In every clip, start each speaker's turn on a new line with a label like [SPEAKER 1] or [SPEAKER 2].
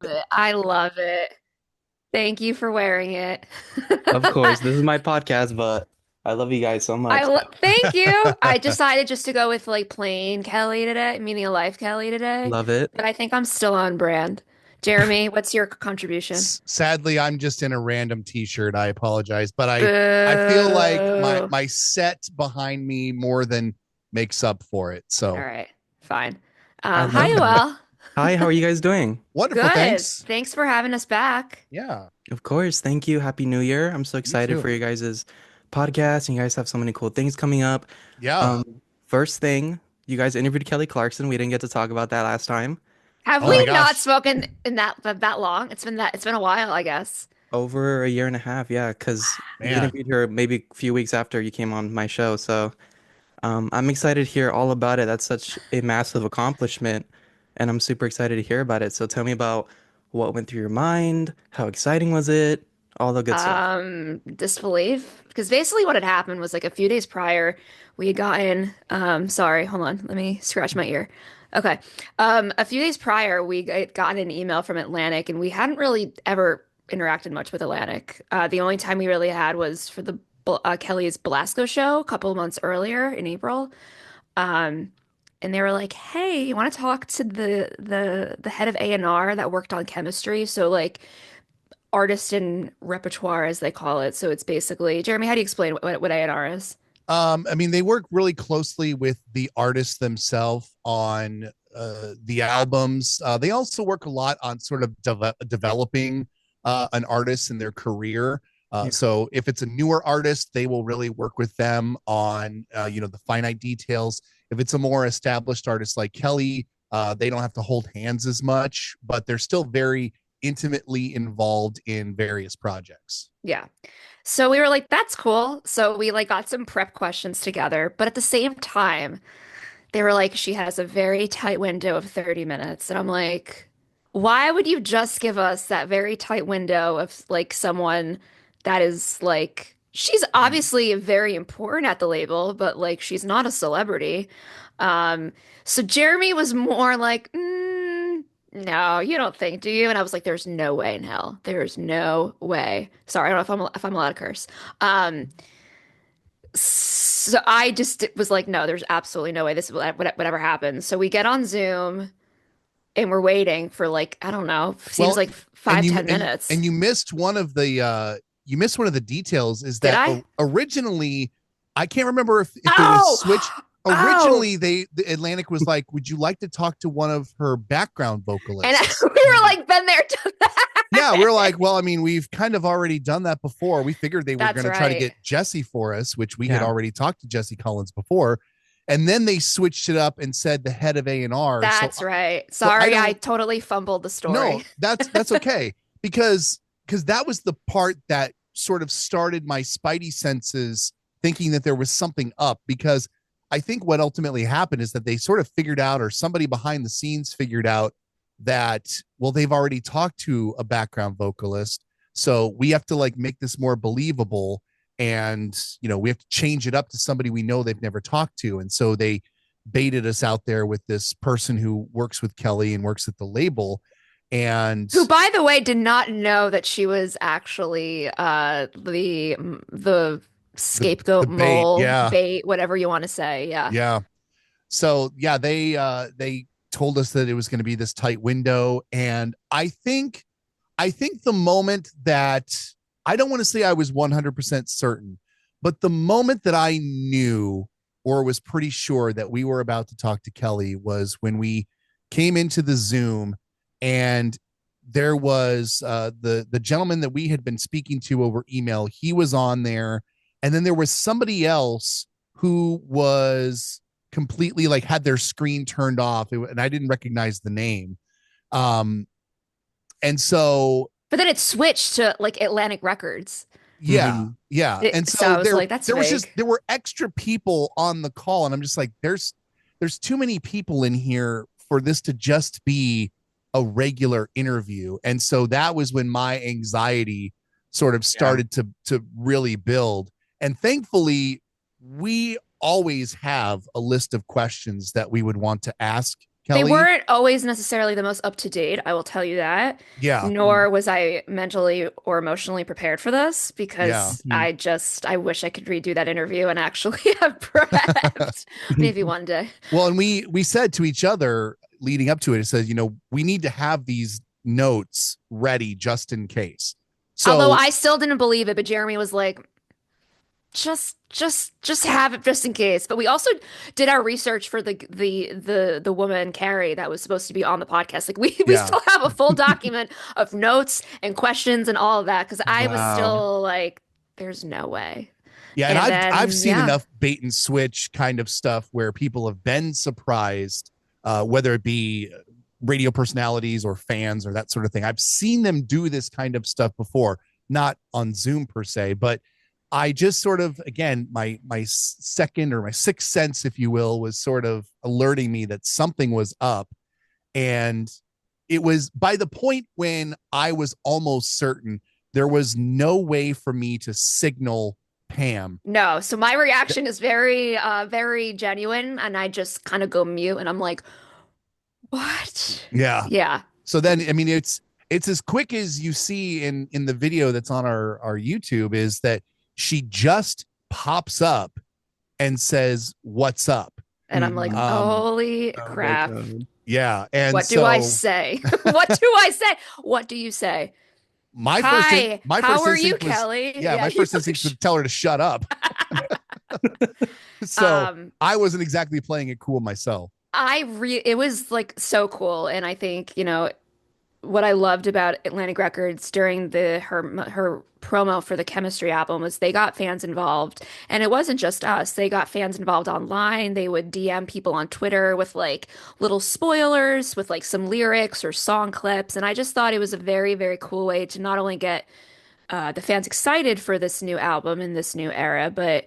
[SPEAKER 1] it. I love it. Thank you for wearing it.
[SPEAKER 2] Of course, this is my podcast, but I love you guys so much.
[SPEAKER 1] Thank you. I decided just to go with like plain Kelly today, meaning a life Kelly today,
[SPEAKER 2] Love it.
[SPEAKER 1] but I think I'm still on brand. Jeremy, what's your contribution?
[SPEAKER 3] Sadly, I'm just in a random t-shirt. I apologize, but I feel like my
[SPEAKER 1] Boo.
[SPEAKER 3] my set behind me more than makes up for it.
[SPEAKER 1] All
[SPEAKER 3] So
[SPEAKER 1] right, fine.
[SPEAKER 2] I
[SPEAKER 1] Hi,
[SPEAKER 2] love that.
[SPEAKER 1] Well.
[SPEAKER 2] Hi, how are you guys doing?
[SPEAKER 3] wonderful.
[SPEAKER 1] Good.
[SPEAKER 3] Thanks.
[SPEAKER 1] Thanks for having us back.
[SPEAKER 3] Yeah.
[SPEAKER 2] Of course, thank you. Happy New Year. I'm so
[SPEAKER 3] You
[SPEAKER 2] excited for
[SPEAKER 3] too.
[SPEAKER 2] you guys' podcast, and you guys have so many cool things coming up.
[SPEAKER 3] Yeah.
[SPEAKER 2] First thing, you guys interviewed Kelly Clarkson. We didn't get to talk about that last time.
[SPEAKER 1] Have
[SPEAKER 3] Oh my
[SPEAKER 1] we
[SPEAKER 2] Um,
[SPEAKER 1] not
[SPEAKER 3] gosh.
[SPEAKER 1] spoken in that long? It's been a while, I guess.
[SPEAKER 2] Over a year and a half, yeah, because we
[SPEAKER 3] Man.
[SPEAKER 2] interviewed her maybe a few weeks after you came on my show. So I'm excited to hear all about it. That's such a massive accomplishment, and I'm super excited to hear about it. So tell me about what went through your mind, how exciting was it, all the good stuff.
[SPEAKER 1] Disbelief. Because basically what had happened was like a few days prior, we had gotten, sorry, hold on, let me scratch my ear. Okay. A few days prior, we had gotten an email from Atlantic, and we hadn't really ever interacted much with Atlantic. The only time we really had was for the Kelly's Belasco show a couple of months earlier in April. Um, and they were like, "Hey, you want to talk to the head of A&R that worked on chemistry?" So like artist and repertoire, as they call it. So it's basically, Jeremy, how do you explain what A&R is?
[SPEAKER 3] I mean, they work really closely with the artists themselves on the albums. They also work a lot on sort of developing an artist in their career.
[SPEAKER 2] Yeah.
[SPEAKER 3] So if it's a newer artist, they will really work with them on the finite details. If it's a more established artist like Kelly, they don't have to hold hands as much, but they're still very intimately involved in various projects.
[SPEAKER 1] Yeah. So we were like, that's cool. So we like got some prep questions together, but at the same time, they were like, she has a very tight window of 30 minutes. And I'm like, why would you just give us that very tight window of like someone that is like, she's obviously very important at the label, but like she's not a celebrity. Um, so Jeremy was more like, no, you don't think, do you? And I was like, there's no way in hell. There's no way. Sorry, I don't know if I'm allowed to curse. Um, so I just was like, no, there's absolutely no way this will whatever happens. So we get on Zoom and we're waiting for like, I don't know, seems
[SPEAKER 3] Well,
[SPEAKER 1] like
[SPEAKER 3] and
[SPEAKER 1] five,
[SPEAKER 3] you
[SPEAKER 1] 10 minutes.
[SPEAKER 3] you missed one of the details is
[SPEAKER 1] Did
[SPEAKER 3] that
[SPEAKER 1] I?
[SPEAKER 3] originally I can't remember if it was
[SPEAKER 1] Oh,
[SPEAKER 3] switched.
[SPEAKER 1] oh.
[SPEAKER 3] Originally, the Atlantic was like, "Would you like to talk to one of her background
[SPEAKER 1] And
[SPEAKER 3] vocalists?"
[SPEAKER 1] we were like, been there, done
[SPEAKER 3] Yeah, we
[SPEAKER 1] that.
[SPEAKER 3] are like, "Well, I mean, we've kind of already done that before. We figured they were
[SPEAKER 1] That's
[SPEAKER 3] going to try to
[SPEAKER 1] right.
[SPEAKER 3] get Jesse for us, which we had
[SPEAKER 2] Yeah.
[SPEAKER 3] already talked to Jesse Collins before, and then they switched it up and said the head of A&R. So,
[SPEAKER 1] That's right.
[SPEAKER 3] so I
[SPEAKER 1] Sorry, I
[SPEAKER 3] don't
[SPEAKER 1] totally fumbled the
[SPEAKER 3] no,
[SPEAKER 1] story.
[SPEAKER 3] that's okay because that was the part that sort of started my spidey senses thinking that there was something up because I think what ultimately happened is that they sort of figured out or somebody behind the scenes figured out that well they've already talked to a background vocalist so we have to like make this more believable and we have to change it up to somebody we know they've never talked to and so they baited us out there with this person who works with Kelly and works at the label and
[SPEAKER 1] Who, by the way, did not know that she was actually the
[SPEAKER 3] the
[SPEAKER 1] scapegoat
[SPEAKER 3] bait.
[SPEAKER 1] mole
[SPEAKER 3] Yeah.
[SPEAKER 1] bait, whatever you want to say. Yeah.
[SPEAKER 3] Yeah. So yeah, they told us that it was going to be this tight window. And I think the moment that I don't want to say I was 100% certain, but the moment that I knew or was pretty sure that we were about to talk to Kelly was when we came into the Zoom and there was the gentleman that we had been speaking to over email. He was on there, and then there was somebody else who was completely like had their screen turned off, and I didn't recognize the name. Um, and so
[SPEAKER 1] But then it switched to like Atlantic Records.
[SPEAKER 3] yeah,
[SPEAKER 2] Hmm.
[SPEAKER 3] yeah, and
[SPEAKER 1] So
[SPEAKER 3] so
[SPEAKER 1] I was like, that's
[SPEAKER 3] there was just
[SPEAKER 1] fake.
[SPEAKER 3] there were extra people on the call, and I'm just like, there's too many people in here for this to just be a regular interview, and so that was when my anxiety sort of
[SPEAKER 2] Yeah.
[SPEAKER 3] started to really build, and thankfully we always have a list of questions that we would want to ask
[SPEAKER 1] They
[SPEAKER 3] Kelly.
[SPEAKER 1] weren't always necessarily the most up to date, I will tell you that.
[SPEAKER 3] Yeah,
[SPEAKER 1] Nor was I mentally or emotionally prepared for this
[SPEAKER 3] yeah.
[SPEAKER 1] because
[SPEAKER 2] Mhm.
[SPEAKER 1] I wish I could redo that interview and actually have prepped. Maybe one day.
[SPEAKER 3] Well, and we said to each other leading up to it, it says, we need to have these notes ready just in case.
[SPEAKER 1] Although
[SPEAKER 3] So
[SPEAKER 1] I still didn't believe it, but Jeremy was like, just have it just in case. But we also did our research for the woman Carrie that was supposed to be on the podcast. Like we
[SPEAKER 3] yeah,
[SPEAKER 1] still have a full document of notes and questions and all of that because I was
[SPEAKER 2] Wow.
[SPEAKER 1] still like, there's no way.
[SPEAKER 3] yeah, and
[SPEAKER 1] And
[SPEAKER 3] I've
[SPEAKER 1] then
[SPEAKER 3] seen
[SPEAKER 1] yeah.
[SPEAKER 3] enough bait and switch kind of stuff where people have been surprised, whether it be radio personalities or fans or that sort of thing. I've seen them do this kind of stuff before, not on Zoom per se, but I just sort of, again, my second or my sixth sense, if you will, was sort of alerting me that something was up. And it was by the point when I was almost certain there was no way for me to signal Pam.
[SPEAKER 1] No, so my reaction is very genuine, and I just kind of go mute, and I'm like, what?
[SPEAKER 3] Yeah.
[SPEAKER 1] Yeah.
[SPEAKER 3] So then, I mean, it's as quick as you see in the video that's on our YouTube, is that she just pops up and says, "What's up?"
[SPEAKER 1] And I'm like,
[SPEAKER 2] Mhm.
[SPEAKER 3] Um,
[SPEAKER 1] holy
[SPEAKER 2] Oh my
[SPEAKER 1] crap.
[SPEAKER 2] God.
[SPEAKER 3] yeah. And
[SPEAKER 1] What do I
[SPEAKER 3] so
[SPEAKER 1] say? What do I say? What do you say? Hi,
[SPEAKER 3] my
[SPEAKER 1] how
[SPEAKER 3] first
[SPEAKER 1] are you,
[SPEAKER 3] instinct was,
[SPEAKER 1] Kelly?
[SPEAKER 3] yeah,
[SPEAKER 1] Yeah,
[SPEAKER 3] my
[SPEAKER 1] you're
[SPEAKER 3] first
[SPEAKER 1] like,
[SPEAKER 3] instinct was to tell her to shut up. So
[SPEAKER 1] um,
[SPEAKER 3] I wasn't exactly playing it cool myself.
[SPEAKER 1] it was like so cool, and I think, what I loved about Atlantic Records during the her promo for the Chemistry album was they got fans involved, and it wasn't just us. They got fans involved online. They would DM people on Twitter with like little spoilers, with like some lyrics or song clips, and I just thought it was a very cool way to not only get the fans excited for this new album in this new era, but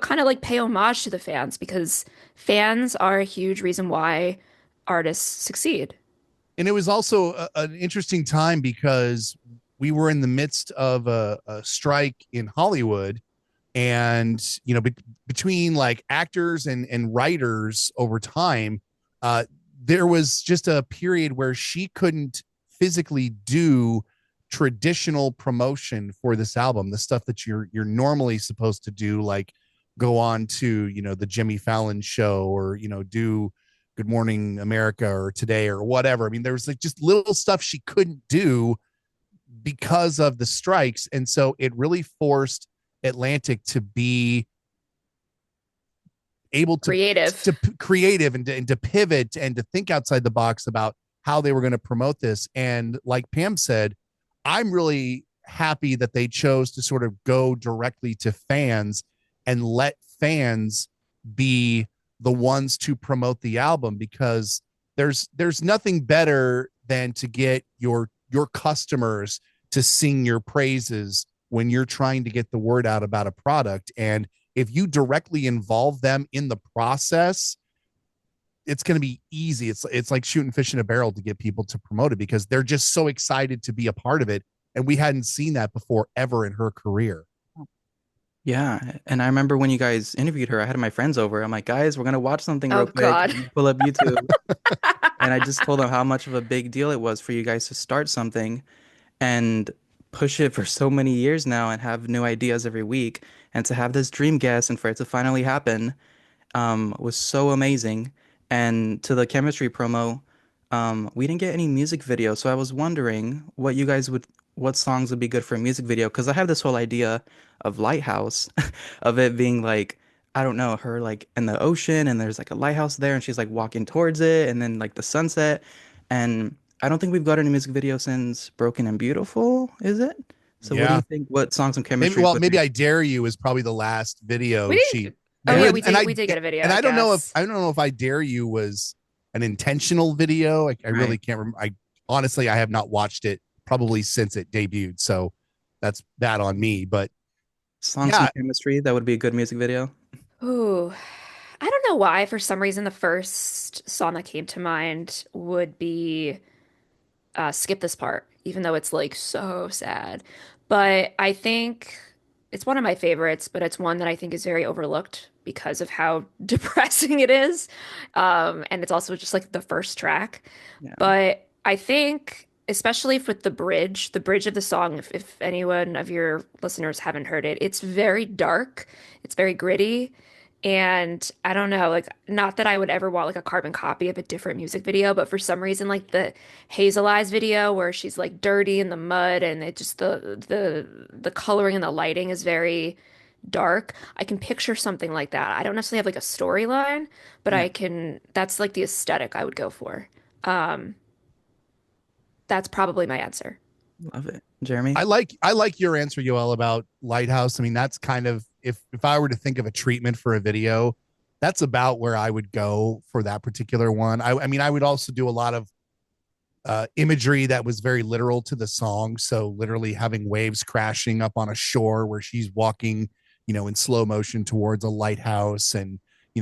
[SPEAKER 1] kind of like pay homage to the fans because fans are a huge reason why artists succeed.
[SPEAKER 3] And it was also an interesting time because we were in the midst of a strike in Hollywood, and between like actors and writers over time, uh, there was just a period where she couldn't physically do traditional promotion for this album, the stuff that you're normally supposed to do, like go on to the Jimmy Fallon show, or do Good Morning America or Today or whatever. I mean, there was like just little stuff she couldn't do because of the strikes. And so it really forced Atlantic to be able
[SPEAKER 1] Creative.
[SPEAKER 3] to creative and to pivot and to think outside the box about how they were going to promote this. And like Pam said, I'm really happy that they chose to sort of go directly to fans and let fans be the ones to promote the album, because there's nothing better than to get your customers to sing your praises when you're trying to get the word out about a product. And if you directly involve them in the process, it's going to be easy. It's like shooting fish in a barrel to get people to promote it, because they're just so excited to be a part of it. And we hadn't seen that before ever in her career.
[SPEAKER 2] Yeah, and I remember when you guys interviewed her, I had my friends over. I'm like, guys, we're gonna watch something
[SPEAKER 1] Oh
[SPEAKER 2] real quick.
[SPEAKER 1] God.
[SPEAKER 2] Pull up YouTube, and I just told them how much of a big deal it was for you guys to start something and push it for so many years now and have new ideas every week, and to have this dream guest and for it to finally happen was so amazing. And to the chemistry promo, we didn't get any music video, so I was wondering what songs would be good for a music video, because I have this whole idea of Lighthouse, of it being like, I don't know, her like in the ocean and there's like a lighthouse there and she's like walking towards it and then like the sunset. And I don't think we've got any music video since Broken and Beautiful, is it? So what do you
[SPEAKER 3] Yeah.
[SPEAKER 2] think? What songs from
[SPEAKER 3] Maybe,
[SPEAKER 2] chemistry
[SPEAKER 3] well,
[SPEAKER 2] would
[SPEAKER 3] maybe
[SPEAKER 2] be?
[SPEAKER 3] I Dare You is probably the last
[SPEAKER 1] We
[SPEAKER 3] video she,
[SPEAKER 1] didn't. Oh yeah,
[SPEAKER 3] and I,
[SPEAKER 1] we did get a video,
[SPEAKER 3] and
[SPEAKER 1] I
[SPEAKER 3] I don't know if,
[SPEAKER 1] guess.
[SPEAKER 3] I Dare You was an intentional video. I really
[SPEAKER 2] Right.
[SPEAKER 3] can't remember. I honestly, I have not watched it probably since it debuted. So that's bad on me, but
[SPEAKER 2] Songs from
[SPEAKER 3] yeah,
[SPEAKER 2] chemistry, that would be a good music video.
[SPEAKER 1] Ooh. I don't know why, for some reason, the first song that came to mind would be Skip This Part, even though it's like so sad. But I think. it's one of my favorites, but it's one that I think is very overlooked because of how depressing it is. And it's also just like the first track.
[SPEAKER 2] Yeah.
[SPEAKER 1] But I think, especially with the bridge of the song, if anyone of your listeners haven't heard it, it's very dark, it's very gritty. And I don't know, like, not that I would ever want like a carbon copy of a different music video, but for some reason, like the Hazel Eyes video where she's like dirty in the mud and it just the coloring and the lighting is very dark. I can picture something like that. I don't necessarily have like a storyline, but
[SPEAKER 2] Yeah.
[SPEAKER 1] I can, that's like the aesthetic I would go for. Um, that's probably my answer.
[SPEAKER 2] Love it. Jeremy?
[SPEAKER 3] I like your answer, Yoel, about Lighthouse. I mean, that's kind of if I were to think of a treatment for a video, that's about where I would go for that particular one. I mean, I would also do a lot of imagery that was very literal to the song. So literally having waves crashing up on a shore where she's walking, in slow motion towards a lighthouse and,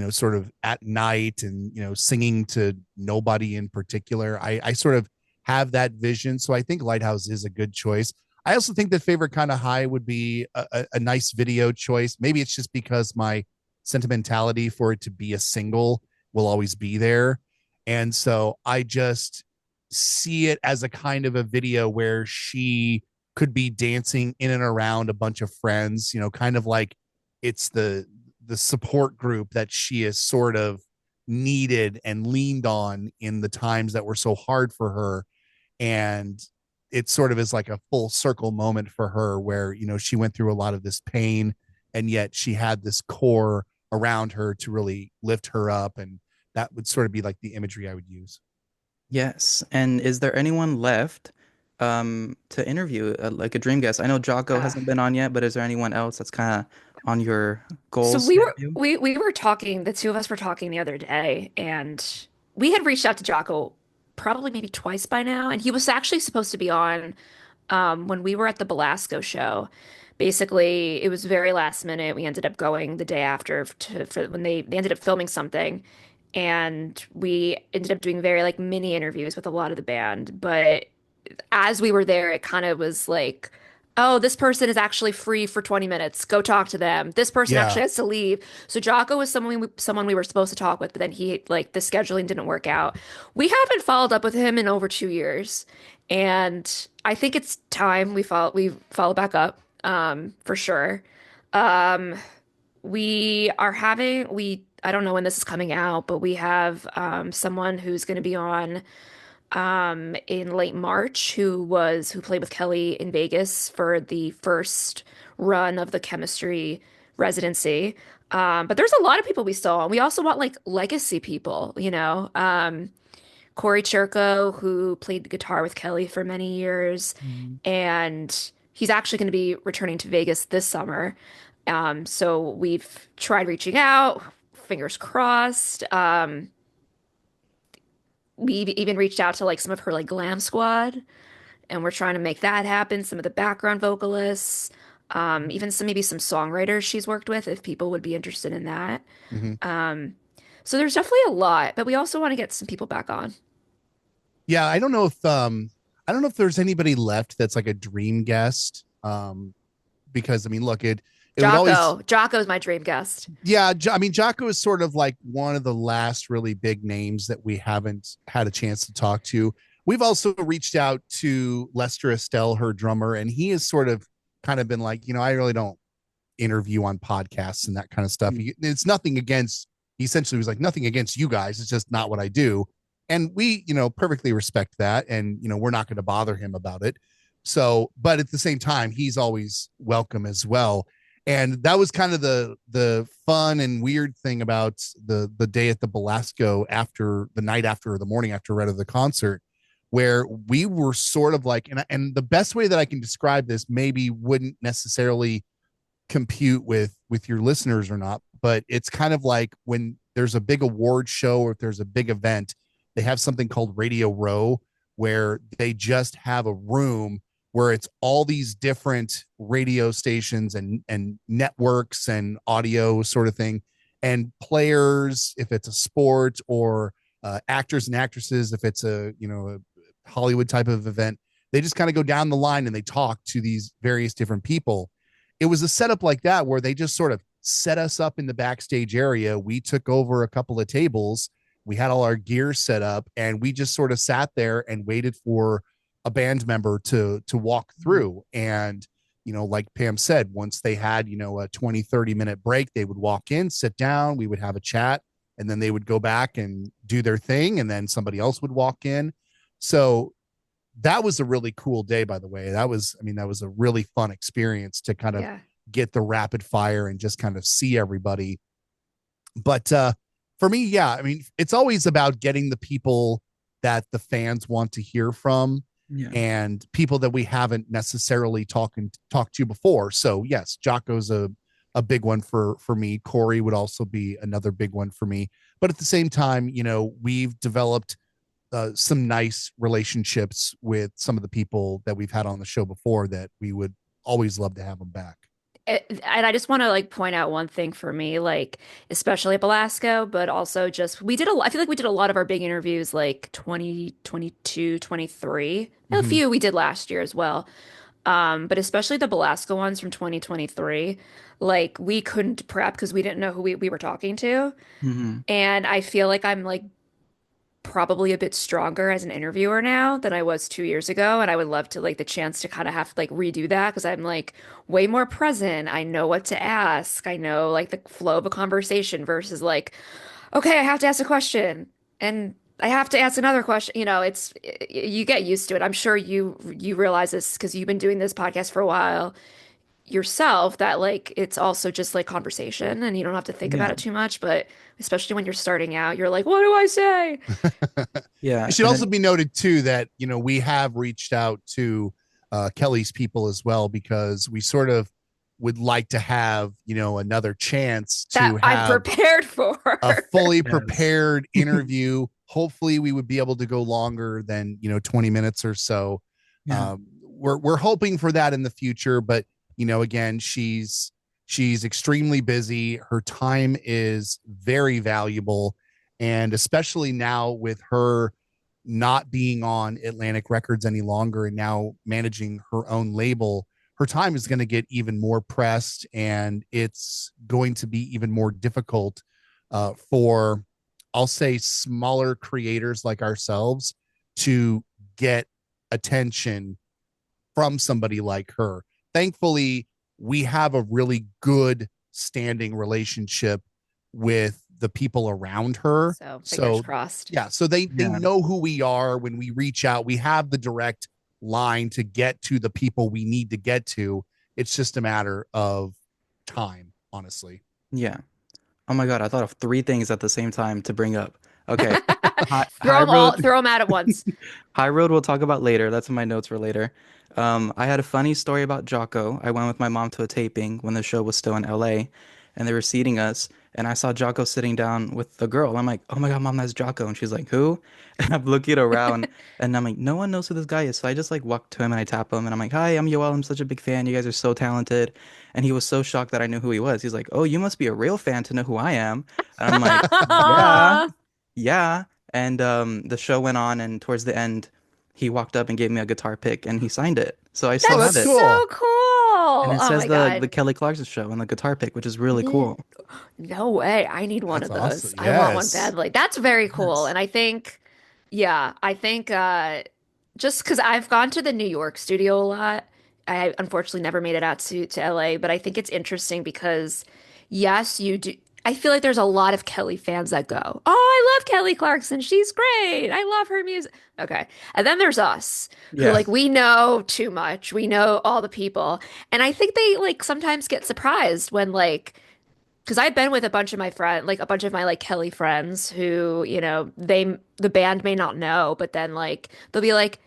[SPEAKER 3] sort of at night and, singing to nobody in particular. I sort of have that vision. So I think Lighthouse is a good choice. I also think that Favorite Kind of High would be a nice video choice. Maybe it's just because my sentimentality for it to be a single will always be there. And so I just see it as a kind of a video where she could be dancing in and around a bunch of friends, kind of like it's the support group that she has sort of needed and leaned on in the times that were so hard for her. And it sort of is like a full circle moment for her where, she went through a lot of this pain and yet she had this core around her to really lift her up. And that would sort of be like the imagery I would use.
[SPEAKER 2] Yes. And is there anyone left to interview, like a dream guest? I know Jocko
[SPEAKER 1] Uh,
[SPEAKER 2] hasn't been on yet, but is there anyone else that's kind of on your
[SPEAKER 1] so
[SPEAKER 2] goals
[SPEAKER 1] we
[SPEAKER 2] to
[SPEAKER 1] were
[SPEAKER 2] interview?
[SPEAKER 1] we were talking, the two of us were talking the other day, and we had reached out to Jocko probably maybe twice by now, and he was actually supposed to be on when we were at the Belasco show. Basically, it was very last minute. We ended up going the day after for when they ended up filming something, and we ended up doing very like mini interviews with a lot of the band. But as we were there, it kind of was like, oh, this person is actually free for 20 minutes. Go talk to them. This person
[SPEAKER 3] Yeah.
[SPEAKER 1] actually has to leave. So Jocko was someone we were supposed to talk with, but then he like the scheduling didn't work out. We haven't followed up with him in over 2 years, and I think it's time we follow back up for sure. Um, we are having we I don't know when this is coming out, but we have someone who's going to be on in late March who played with Kelly in Vegas for the first run of the chemistry residency. But there's a lot of people we still want. We also want like legacy people, Corey Churko, who played the guitar with Kelly for many years,
[SPEAKER 2] Mm.
[SPEAKER 1] and he's actually going to be returning to Vegas this summer. So we've tried reaching out, fingers crossed. We even reached out to like some of her like glam squad, and we're trying to make that happen. Some of the background vocalists, even maybe some songwriters she's worked with, if people would be interested in that.
[SPEAKER 3] Mhm.
[SPEAKER 1] So there's definitely a lot, but we also want to get some people back on.
[SPEAKER 3] Yeah, I don't know if there's anybody left that's like a dream guest. Because I mean, look, it would always
[SPEAKER 1] Jocko is my dream guest.
[SPEAKER 3] yeah, I mean, Jocko is sort of like one of the last really big names that we haven't had a chance to talk to. We've also reached out to Lester Estelle, her drummer, and he has sort of kind of been like, I really don't interview on podcasts and that kind of stuff. It's nothing against, he essentially was like, nothing against you guys. It's just not what I do. And we, perfectly respect that. And, we're not going to bother him about it. So, but at the same time, he's always welcome as well. And that was kind of the fun and weird thing about the day at the Belasco after the night after or the morning after right of the concert, where we were sort of like, and the best way that I can describe this maybe wouldn't necessarily compute with your listeners or not, but it's kind of like when there's a big award show or if there's a big event, they have something called Radio Row where they just have a room where it's all these different radio stations and networks and audio sort of thing, and players if it's a sport, or actors and actresses if it's a Hollywood type of event. They just kind of go down the line and they talk to these various different people. it was a setup like that where they just sort of set us up in the backstage area. We took over a couple of tables. We had all our gear set up, and we just sort of sat there and waited for a band member to walk through. And, like Pam said, once they had, a 20-30 minute break, they would walk in, sit down, we would have a chat, and then they would go back and do their thing. And then somebody else would walk in. So that was a really cool day, by the way. That was a really fun experience to kind of
[SPEAKER 1] Yeah.
[SPEAKER 3] get the rapid fire and just kind of see everybody. But for me, yeah, it's always about getting the people that the fans want to hear from, and people that we haven't necessarily talked to before. So yes, Jocko's a big one for me. Corey would also be another big one for me. But at the same time, we've developed some nice relationships with some of the people that we've had on the show before that we would always love to have them back.
[SPEAKER 1] And I just want to like point out one thing for me, like especially at Belasco, but also just I feel like we did a lot of our big interviews like 2022, 23. A
[SPEAKER 3] Mhm.
[SPEAKER 1] few we did last year as well. But especially the Belasco ones from 2023, like we couldn't prep because we didn't know who we were talking to.
[SPEAKER 2] Mm-hmm.
[SPEAKER 1] And I feel like I'm like probably a bit stronger as an interviewer now than I was 2 years ago. And I would love to like the chance to kind of have to like redo that because I'm like way more present. I know what to ask. I know like the flow of a conversation versus like, okay, I have to ask a question and I have to ask another question. You get used to it. I'm sure you realize this because you've been doing this podcast for a while yourself that like it's also just like conversation and you don't have to think about
[SPEAKER 2] Yeah.
[SPEAKER 1] it too much, but especially when you're starting out, you're like, what do I say?
[SPEAKER 2] Yeah.
[SPEAKER 3] It should
[SPEAKER 2] And
[SPEAKER 3] also
[SPEAKER 2] then,
[SPEAKER 3] be noted too that we have reached out to Kelly's people as well, because we sort of would like to have another chance
[SPEAKER 1] That
[SPEAKER 3] to
[SPEAKER 1] I'm
[SPEAKER 3] have
[SPEAKER 1] prepared for.
[SPEAKER 3] a fully
[SPEAKER 2] yes.
[SPEAKER 3] prepared interview. Hopefully we would be able to go longer than 20 minutes or so.
[SPEAKER 2] Yeah.
[SPEAKER 3] We're hoping for that in the future, but again, she's extremely busy. Her time is very valuable, and especially now with her not being on Atlantic Records any longer and now managing her own label, her time is going to get even more pressed, and it's going to be even more difficult for, I'll say, smaller creators like ourselves to get attention from somebody like her. Thankfully, we have a really good standing relationship with the people around her.
[SPEAKER 1] So fingers
[SPEAKER 3] So
[SPEAKER 1] crossed.
[SPEAKER 3] yeah, so they
[SPEAKER 2] Yeah.
[SPEAKER 3] know who we are when we reach out. We have the direct line to get to the people we need to get to. It's just a matter of time, honestly.
[SPEAKER 2] Yeah. Oh my God, I thought of three things at the same time to bring up. Okay. High road.
[SPEAKER 1] Throw them out at once.
[SPEAKER 2] High road we'll talk about later. That's in my notes for later. I had a funny story about Jocko. I went with my mom to a taping when the show was still in LA, and they were seating us, and I saw Jocko sitting down with the girl. I'm like, oh my God, mom, that's Jocko. And she's like, who? And I'm looking around, and I'm like, no one knows who this guy is. So I just like walk to him and I tap him, and I'm like, hi, I'm Yoel. I'm such a big fan. You guys are so talented. And he was so shocked that I knew who he was. He's like, oh, you must be a real fan to know who I am. And I'm like, yeah, yeah. And the show went on, and towards the end, he walked up and gave me a guitar pick, and he signed it. So I still
[SPEAKER 3] Oh,
[SPEAKER 2] have
[SPEAKER 3] that's
[SPEAKER 1] That's
[SPEAKER 2] it,
[SPEAKER 3] cool.
[SPEAKER 1] so cool.
[SPEAKER 2] and it
[SPEAKER 1] Oh
[SPEAKER 2] says
[SPEAKER 1] my
[SPEAKER 2] the
[SPEAKER 1] God.
[SPEAKER 2] Kelly Clarkson Show on the guitar pick, which is really cool.
[SPEAKER 1] No way. I need one
[SPEAKER 3] That's
[SPEAKER 1] of
[SPEAKER 3] awesome.
[SPEAKER 1] those. I want one
[SPEAKER 3] Yes.
[SPEAKER 1] badly. That's very cool.
[SPEAKER 2] Yes.
[SPEAKER 1] And I think, yeah, I think just because I've gone to the New York studio a lot, I unfortunately never made it out to LA, but I think it's interesting because, yes, you do. I feel like there's a lot of Kelly fans that go, oh, I love Kelly Clarkson. She's great. I love her music. Okay. And then there's us who
[SPEAKER 3] Yeah.
[SPEAKER 1] like we know too much. We know all the people. And I think they like sometimes get surprised when like because I've been with a bunch of my friend, like a bunch of my like Kelly friends who, the band may not know, but then like they'll be like,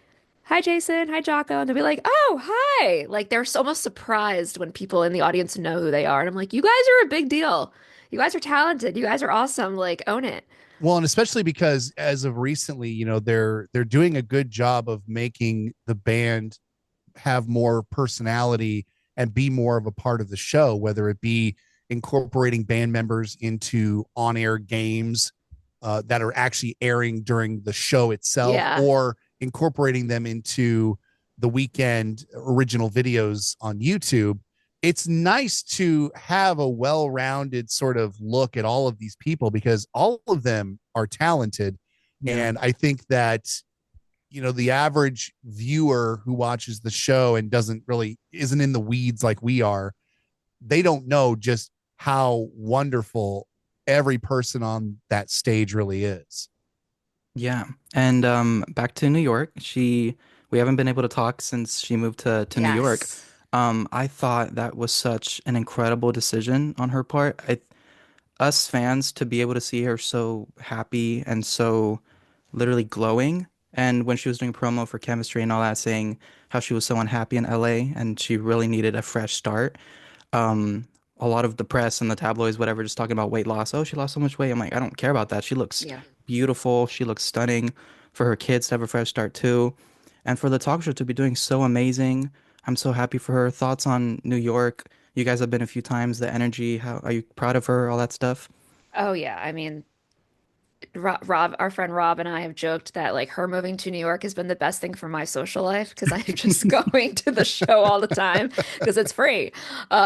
[SPEAKER 1] "Hi, Jason. Hi, Jocko," and they'll be like, "Oh, hi!" Like they're almost surprised when people in the audience know who they are, and I'm like, "You guys are a big deal. You guys are talented. You guys are awesome. Like own it."
[SPEAKER 3] Well, and especially because as of recently, they're doing a good job of making the band have more personality and be more of a part of the show, whether it be incorporating band members into on-air games that are actually airing during the show itself,
[SPEAKER 1] Yeah.
[SPEAKER 3] or incorporating them into the weekend original videos on YouTube. it's nice to have a well-rounded sort of look at all of these people because all of them are talented.
[SPEAKER 2] Yeah.
[SPEAKER 3] And I think that, the average viewer who watches the show and doesn't really isn't in the weeds like we are, they don't know just how wonderful every person on that stage really is.
[SPEAKER 2] Yeah. And back to New York. We haven't been able to talk since she moved to New York.
[SPEAKER 1] Yes.
[SPEAKER 2] I thought that was such an incredible decision on her part. Us fans to be able to see her so happy and so literally glowing. And when she was doing promo for Chemistry and all that, saying how she was so unhappy in LA and she really needed a fresh start. Um, a lot of the press and the tabloids, whatever, just talking about weight loss. Oh, she lost so much weight. I'm like, I don't care about that. She looks
[SPEAKER 1] Yeah.
[SPEAKER 2] beautiful. She looks stunning. For her kids to have a fresh start too, and for the talk show to be doing so amazing. I'm so happy for her. Thoughts on New York? You guys have been a few times. The energy. How are you proud of her? All that stuff.
[SPEAKER 1] Oh yeah. I mean, Rob, our friend Rob and I have joked that like her moving to New York has been the best thing for my social life because I'm just going to the show all the time because it's free.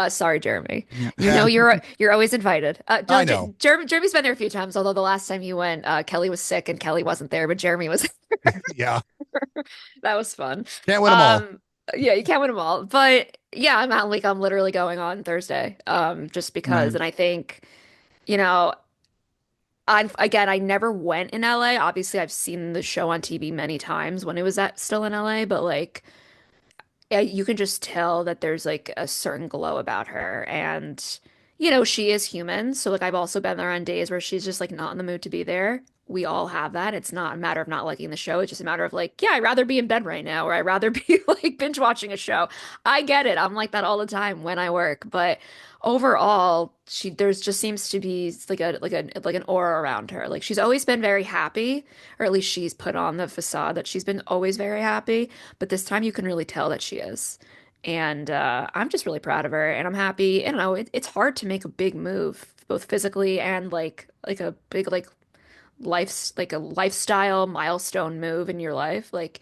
[SPEAKER 1] Sorry, Jeremy.
[SPEAKER 2] Yeah.
[SPEAKER 1] You know you're always invited.
[SPEAKER 3] I know.
[SPEAKER 1] Jeremy's been there a few times, although the last time he went, Kelly was sick and Kelly wasn't there, but Jeremy was.
[SPEAKER 3] Yeah.
[SPEAKER 1] That was fun.
[SPEAKER 3] Can't win them all.
[SPEAKER 1] Um, yeah, you can't win them all, but yeah, I'm literally going on Thursday. Just because, and I
[SPEAKER 2] Nice.
[SPEAKER 1] think. You know, I never went in LA. Obviously, I've seen the show on TV many times when it was still in LA, but like yeah, you can just tell that there's like a certain glow about her. And, she is human. So, like, I've also been there on days where she's just like not in the mood to be there. We all have that. It's not a matter of not liking the show. It's just a matter of like, yeah, I'd rather be in bed right now, or I'd rather be like binge watching a show. I get it. I'm like that all the time when I work. But overall, there's just seems to be like an aura around her. Like she's always been very happy, or at least she's put on the facade that she's been always very happy. But this time you can really tell that she is. And I'm just really proud of her and I'm happy. I don't know, it's hard to make a big move, both physically and like a big like a lifestyle milestone move in your life. Like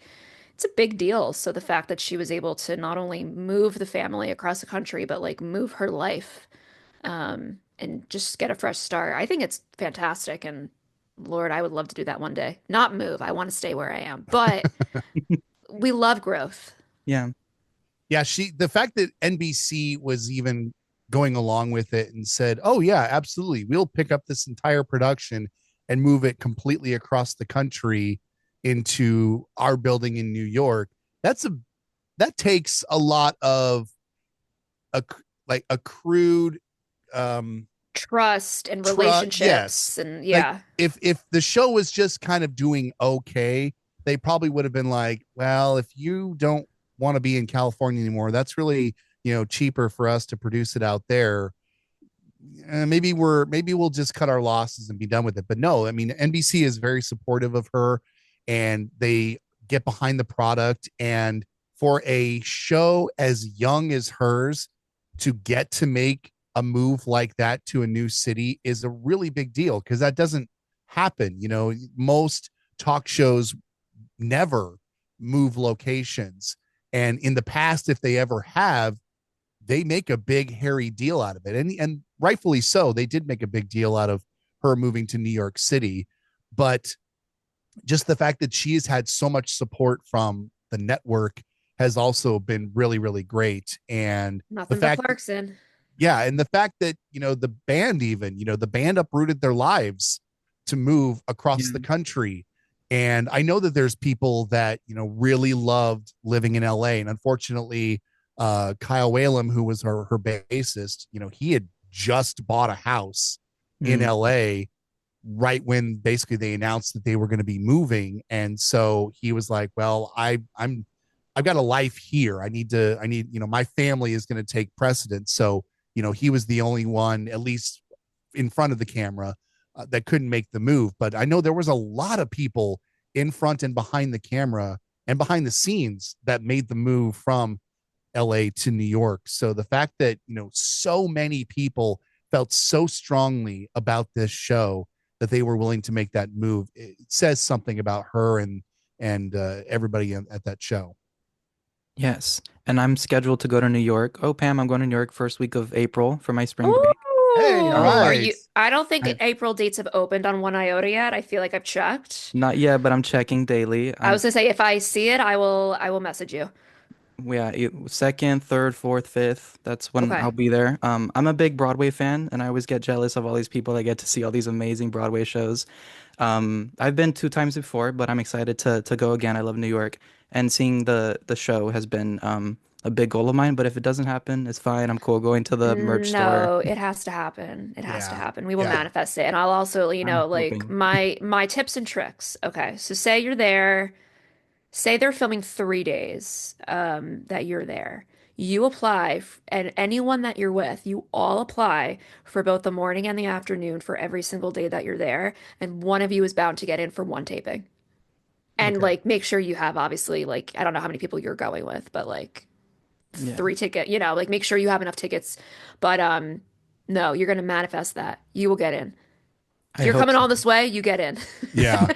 [SPEAKER 1] it's a big deal. So the fact that she was able to not only move the family across the country, but like move her life and just get a fresh start. I think it's fantastic. And Lord, I would love to do that one day. Not move. I want to stay where I am. But we love growth.
[SPEAKER 2] Yeah.
[SPEAKER 3] Yeah, the fact that NBC was even going along with it and said, "Oh yeah, absolutely. We'll pick up this entire production and move it completely across the country into our building in New York." That's a that takes a lot of a like accrued
[SPEAKER 1] Trust and
[SPEAKER 3] yes.
[SPEAKER 1] relationships and
[SPEAKER 3] Like
[SPEAKER 1] yeah.
[SPEAKER 3] if the show was just kind of doing okay, they probably would have been like, well, if you don't want to be in California anymore, that's really, cheaper for us to produce it out there. Maybe we'll just cut our losses and be done with it. But no, I mean, NBC is very supportive of her and they get behind the product. And for a show as young as hers to get to make a move like that to a new city is a really big deal because that doesn't happen. Most talk shows never move locations. And in the past, if they ever have, they make a big hairy deal out of it. And rightfully so, they did make a big deal out of her moving to New York City. But just the fact that she has had so much support from the network has also been really, really great. And the
[SPEAKER 1] Nothing but
[SPEAKER 3] fact,
[SPEAKER 1] Clarkson.
[SPEAKER 3] yeah, and the fact that, the band even, the band uprooted their lives to move across the
[SPEAKER 2] Yeah.
[SPEAKER 3] country. And I know that there's people that, really loved living in LA. And unfortunately, Kyle Whalem, who was her bassist, he had just bought a house in
[SPEAKER 2] Mm.
[SPEAKER 3] LA right when basically they announced that they were going to be moving. And so he was like, well, I've got a life here. My family is going to take precedence. So, he was the only one, at least in front of the camera, that couldn't make the move. But I know there was a lot of people in front and behind the camera and behind the scenes that made the move from LA to New York. So the fact that, so many people felt so strongly about this show that they were willing to make that move, it says something about her and everybody at that show.
[SPEAKER 2] Yes. And I'm scheduled to go to New York. Oh, Pam, I'm going to New York first week of April for my spring break.
[SPEAKER 3] Hey, all
[SPEAKER 1] Ooh, are
[SPEAKER 3] right.
[SPEAKER 1] you? I don't think
[SPEAKER 2] I
[SPEAKER 1] April dates have opened on One Iota yet. I feel like I've checked.
[SPEAKER 2] Not yet, but I'm checking daily.
[SPEAKER 1] I was gonna say if I see it, I will message you.
[SPEAKER 2] Yeah, second, third, fourth, fifth. That's when I'll
[SPEAKER 1] Okay.
[SPEAKER 2] be there. I'm a big Broadway fan, and I always get jealous of all these people that get to see all these amazing Broadway shows. I've been two times before, but I'm excited to go again. I love New York, and seeing the show has been a big goal of mine. But if it doesn't happen, it's fine. I'm cool going to the merch store.
[SPEAKER 1] No, it has to happen. It has to
[SPEAKER 3] Yeah.
[SPEAKER 1] happen. We will
[SPEAKER 3] Yeah.
[SPEAKER 1] manifest it. And I'll also,
[SPEAKER 2] I'm
[SPEAKER 1] like
[SPEAKER 2] hoping.
[SPEAKER 1] my tips and tricks. Okay. So say you're there, say they're filming 3 days that you're there. You apply and anyone that you're with, you all apply for both the morning and the afternoon for every single day that you're there, and one of you is bound to get in for one taping. And
[SPEAKER 3] Okay.
[SPEAKER 1] like make sure you have obviously like I don't know how many people you're going with, but like
[SPEAKER 2] Yeah,
[SPEAKER 1] 3 ticket, like make sure you have enough tickets. But no, you're gonna manifest that. You will get in. If
[SPEAKER 2] I
[SPEAKER 1] you're
[SPEAKER 2] hope
[SPEAKER 1] coming
[SPEAKER 2] so.
[SPEAKER 1] all this way, you get in.
[SPEAKER 3] Yeah.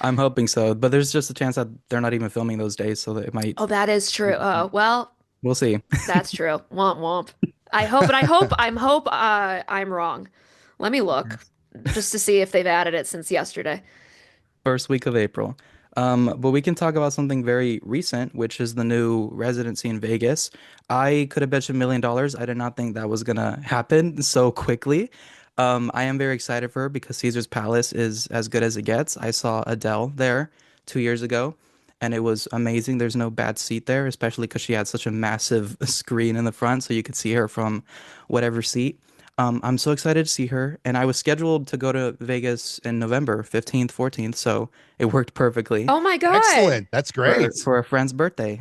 [SPEAKER 2] I'm hoping so. But there's just a chance that they're not even filming those days, so that it might.
[SPEAKER 1] Oh, that is true. Well,
[SPEAKER 2] We'll see.
[SPEAKER 1] that's true. Womp womp. I hope I'm wrong. Let me look just to see if they've added it since yesterday.
[SPEAKER 2] First week of April. But we can talk about something very recent, which is the new residency in Vegas. I could have bet you $1 million. I did not think that was gonna happen so quickly. I am very excited for her because Caesar's Palace is as good as it gets. I saw Adele there 2 years ago, and it was amazing. There's no bad seat there, especially because she had such a massive screen in the front, so you could see her from whatever seat. I'm so excited to see her, and I was scheduled to go to Vegas in November 15th, 14th, so it worked perfectly
[SPEAKER 1] Oh my God.
[SPEAKER 3] Excellent. That's
[SPEAKER 2] for
[SPEAKER 3] great.
[SPEAKER 2] a friend's birthday.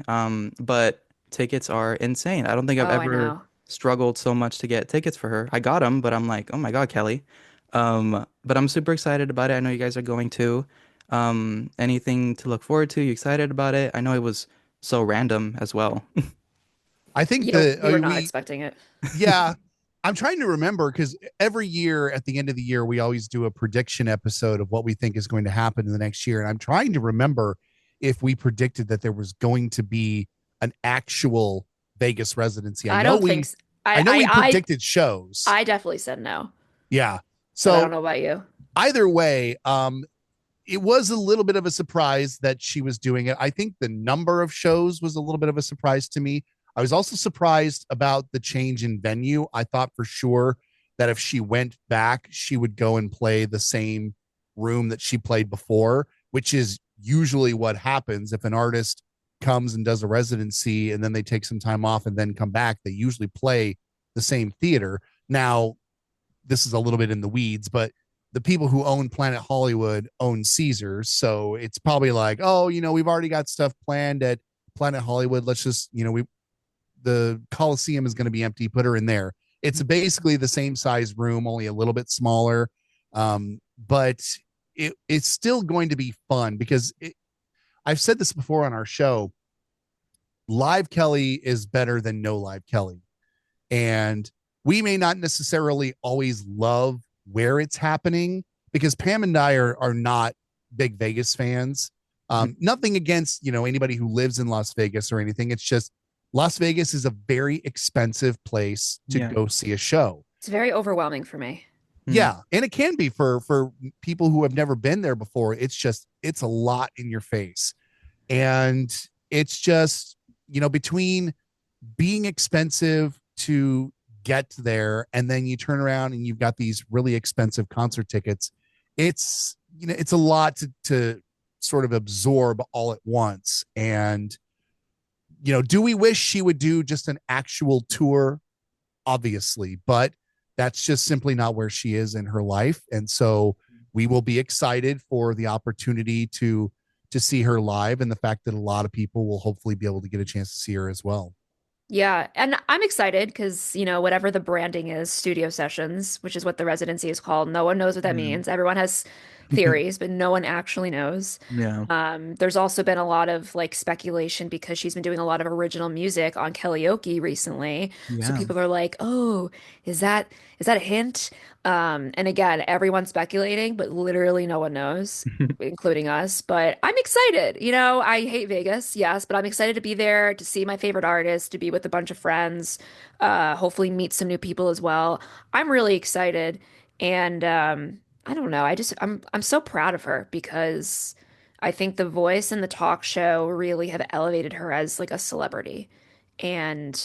[SPEAKER 2] But tickets are insane. I don't think I've
[SPEAKER 1] Oh, I
[SPEAKER 2] ever
[SPEAKER 1] know.
[SPEAKER 2] struggled so much to get tickets for her. I got them, but I'm like, oh my God, Kelly. But I'm super excited about it. I know you guys are going too. Anything to look forward to? You excited about it? I know it was so random as well.
[SPEAKER 3] I think
[SPEAKER 1] Yeah,
[SPEAKER 3] that
[SPEAKER 1] we were not
[SPEAKER 3] we
[SPEAKER 1] expecting it.
[SPEAKER 3] yeah, I'm trying to remember because every year at the end of the year, we always do a prediction episode of what we think is going to happen in the next year. And I'm trying to remember if we predicted that there was going to be an actual Vegas residency.
[SPEAKER 1] I don't think s-
[SPEAKER 3] I know we
[SPEAKER 1] I
[SPEAKER 3] predicted shows.
[SPEAKER 1] I definitely said no,
[SPEAKER 3] Yeah.
[SPEAKER 1] but I don't
[SPEAKER 3] So
[SPEAKER 1] know about you.
[SPEAKER 3] either way, it was a little bit of a surprise that she was doing it. I think the number of shows was a little bit of a surprise to me. I was also surprised about the change in venue. I thought for sure that if she went back, she would go and play the same room that she played before, which is usually what happens if an artist comes and does a residency and then they take some time off and then come back. They usually play the same theater. Now, this is a little bit in the weeds, but the people who own Planet Hollywood own Caesars. So it's probably like, oh, we've already got stuff planned at Planet Hollywood. Let's just, the Coliseum is going to be empty. Put her in there. It's basically the same size room, only a little bit smaller. But it's still going to be fun because I've said this before on our show. Live Kelly is better than no live Kelly. And we may not necessarily always love where it's happening because Pam and I are not big Vegas fans. Nothing against, anybody who lives in Las Vegas or anything. It's just Las Vegas is a very expensive place to
[SPEAKER 2] Yeah.
[SPEAKER 3] go see a show.
[SPEAKER 1] It's very overwhelming for me.
[SPEAKER 2] Mm.
[SPEAKER 3] Yeah, and it can be for people who have never been there before. It's a lot in your face. And it's just, between being expensive to get there and then you turn around and you've got these really expensive concert tickets, it's a lot to sort of absorb all at once. And do we wish she would do just an actual tour? Obviously, but that's just simply not where she is in her life. And so we will be excited for the opportunity to see her live and the fact that a lot of people will hopefully be able to get a chance to see her as well.
[SPEAKER 1] Yeah, and I'm excited because, whatever the branding is, studio sessions, which is what the residency is called, no one knows what that
[SPEAKER 2] Mm.
[SPEAKER 1] means. Everyone has theories, but no one actually knows.
[SPEAKER 2] Yeah.
[SPEAKER 1] There's also been a lot of like speculation because she's been doing a lot of original music on karaoke recently. So
[SPEAKER 2] Yeah.
[SPEAKER 1] people are like, "Oh, is that a hint?" And again, everyone's speculating, but literally no one knows, including us. But I'm excited. I hate Vegas, yes, but I'm excited to be there, to see my favorite artist, to be with a bunch of friends, hopefully meet some new people as well. I'm really excited. And I don't know. I'm so proud of her because I think The Voice and the talk show really have elevated her as like a celebrity. And